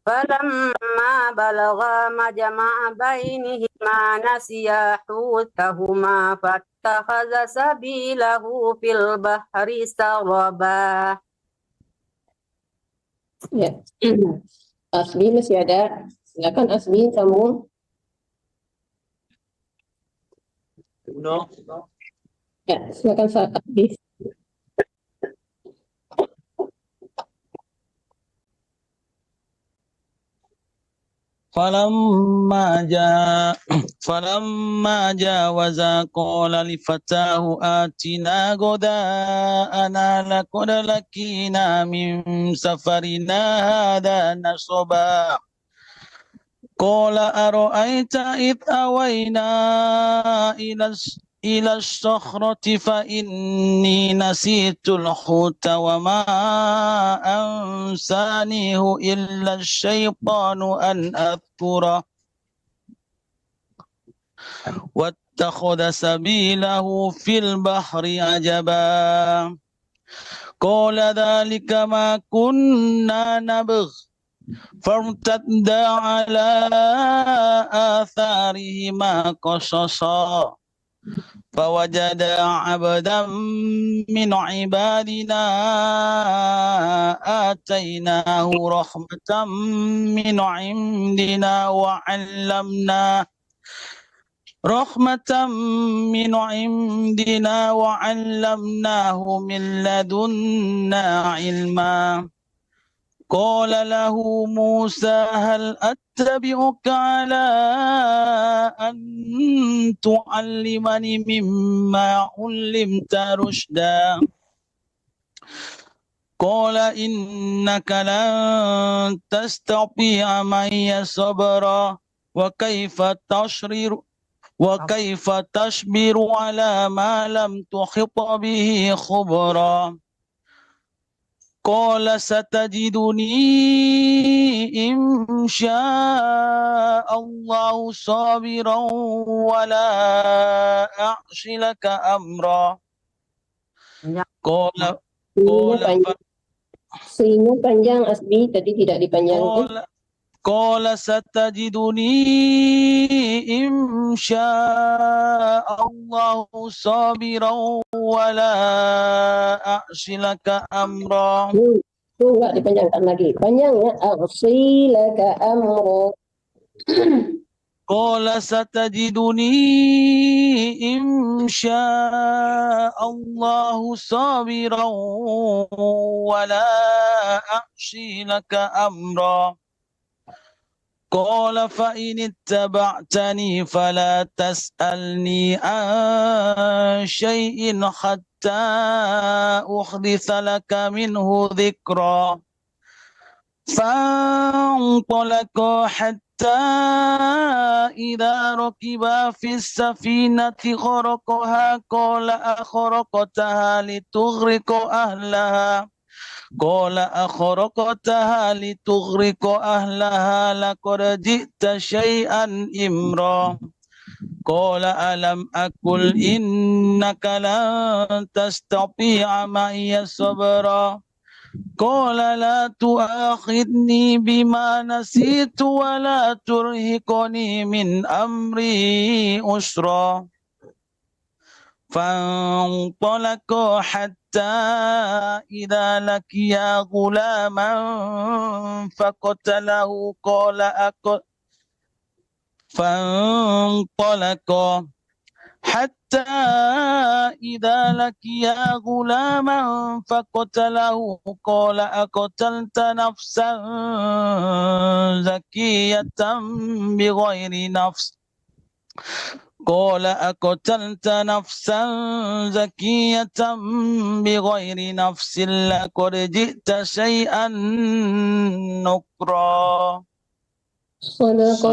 فلما بلغا مجمع بينهما نسيا حوتهما فاتخذ سبيله في البحر سربا. Ya. Asli masih ada. Silakan Asli sambung. Ya, silakan Asli. فلما جاوزا قال لفتاه آتنا غداءنا لقد لقينا من سفرنا هذا نصبا قال أرأيت إذ أوينا إلى الصخرة فإني نسيت الحوت وما أنسانيه إلا الشيطان أن أذكره واتخذ سبيله في البحر عجبا قال ذلك ما كنا نبغ فارتدا على آثارهما قصصا فوجدا عبدا من عبادنا آتيناه رحمة من عندنا وعلمناه من لدنا علما قال له موسى هل أتبعك على أن تعلمني مما علمت رشدا قال إنك لن تستطيع معي صبرا وكيف تصبر على ما لم تحط به خبرا قال ستجدني إن شاء الله صابرا ولا أعصي لك أمرا Sehingga panjang Asbi tadi tidak dipanjangkan. قال ستجدني إن شاء الله صابرا ولا أعصي لك أمرا. Itu enggak dipanjangkan lagi. Panjangnya أعصي لك أمرا. قال ستجدني إن شاء الله صابرا ولا أعصي لك أمرا قال فإن اتبعتني فلا تسألني عن شيء حتى أحدث لك منه ذكرا فانطلقا حتى إذا ركبا في السفينة خرقها قال أخرقتها لتغرق أهلها لقد جئت شيئا إمرا قال ألم أقل إنك لن تستطيع معي صبرا قال لا تؤاخذني بما نسيت ولا ترهقني من أمري أسرا فانطلقا حتى إذا لقيا غلاما فقتله فانطلقا حتى إذا لقيا غلاما فقتله قال أقتلت نفسا زكية بغير نفس لقد جئت شيئا نكرا صدق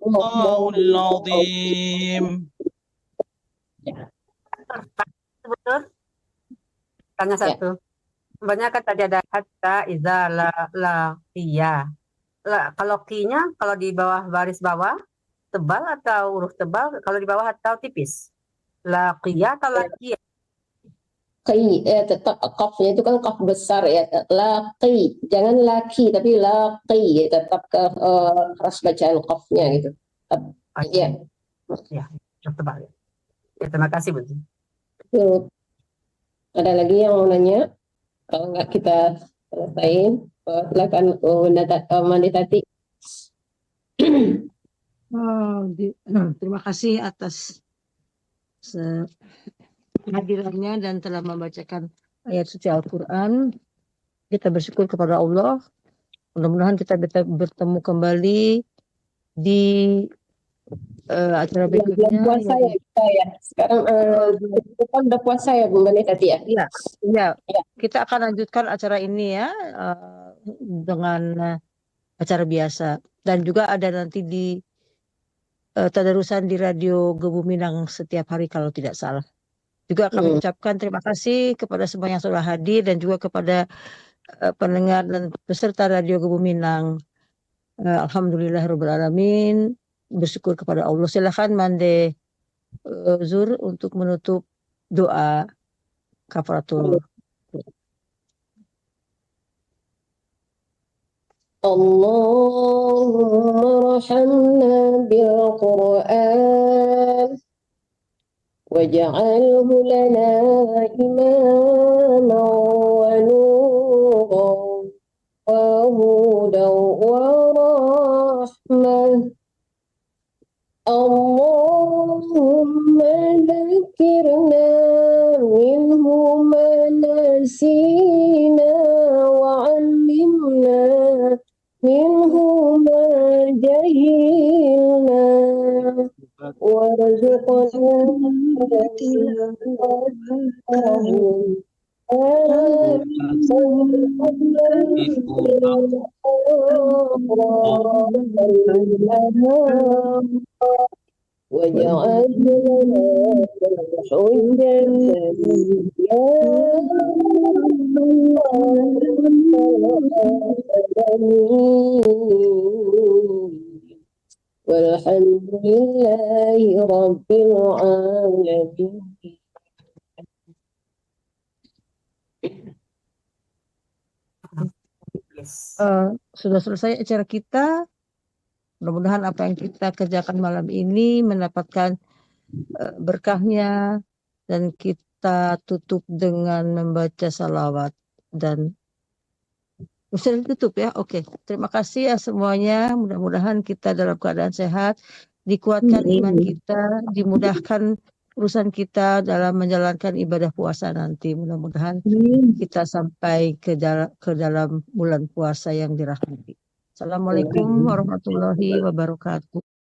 الله العظيم. Tanya satu. Sebenarnya kan tadi ada hatta iza la iya. Kalau ki-nya kalau di bawah baris bawah tebal atau huruf tebal, kalau di bawah atau tipis? Laqiya atau laqiya? Qi, tetap qafnya itu kan qaf besar ya, laqi, jangan laki tapi laqi, tetap ke keras bacaan qafnya gitu. Iya. Ya, tebal ya. Ya, terima kasih Bu. Yuk. Ada lagi yang mau nanya? Kalau nggak kita selesaiin, silakan Mandi Tati. Terima kasih atas kehadirannya dan telah membacakan ayat suci Al-Quran. Kita bersyukur kepada Allah. Mudah-mudahan kita bisa bertemu kembali di acara berikutnya. Puasa ya kita ya. Sekarang kita udah puasa ya Bu Mani Tati ya. Iya. Kita akan lanjutkan acara ini ya dengan acara biasa. Dan juga ada nanti di tadarusan di Radio Gebu Minang setiap hari kalau tidak salah. Juga kami ucapkan terima kasih kepada semua yang sudah hadir dan juga kepada pendengar dan peserta Radio Gebu Minang. Alhamdulillahirabbil alamin. Bersyukur kepada Allah. Silakan Mande Zur untuk menutup doa kafaratul. Allahumma rahamna bil Qur'an waj'alhu lana imaman wa nuran wa hudan wa rahmah. Allahumma dzakirna minhu ma nasina wa 'allimna minhu ma jahilna warzuqna وجعل لنا حجة يا والحمد لله رب العالمين. Sudah selesai acara kita. Mudah-mudahan apa yang kita kerjakan malam ini mendapatkan berkahnya dan kita tutup dengan membaca salawat dan bisa ditutup ya. Oke. Terima kasih ya semuanya. Mudah-mudahan kita dalam keadaan sehat dikuatkan iman kita, dimudahkan urusan kita dalam menjalankan ibadah puasa nanti. Mudah-mudahan kita sampai ke dalam bulan puasa yang dirahmati. Assalamualaikum warahmatullahi wabarakatuh.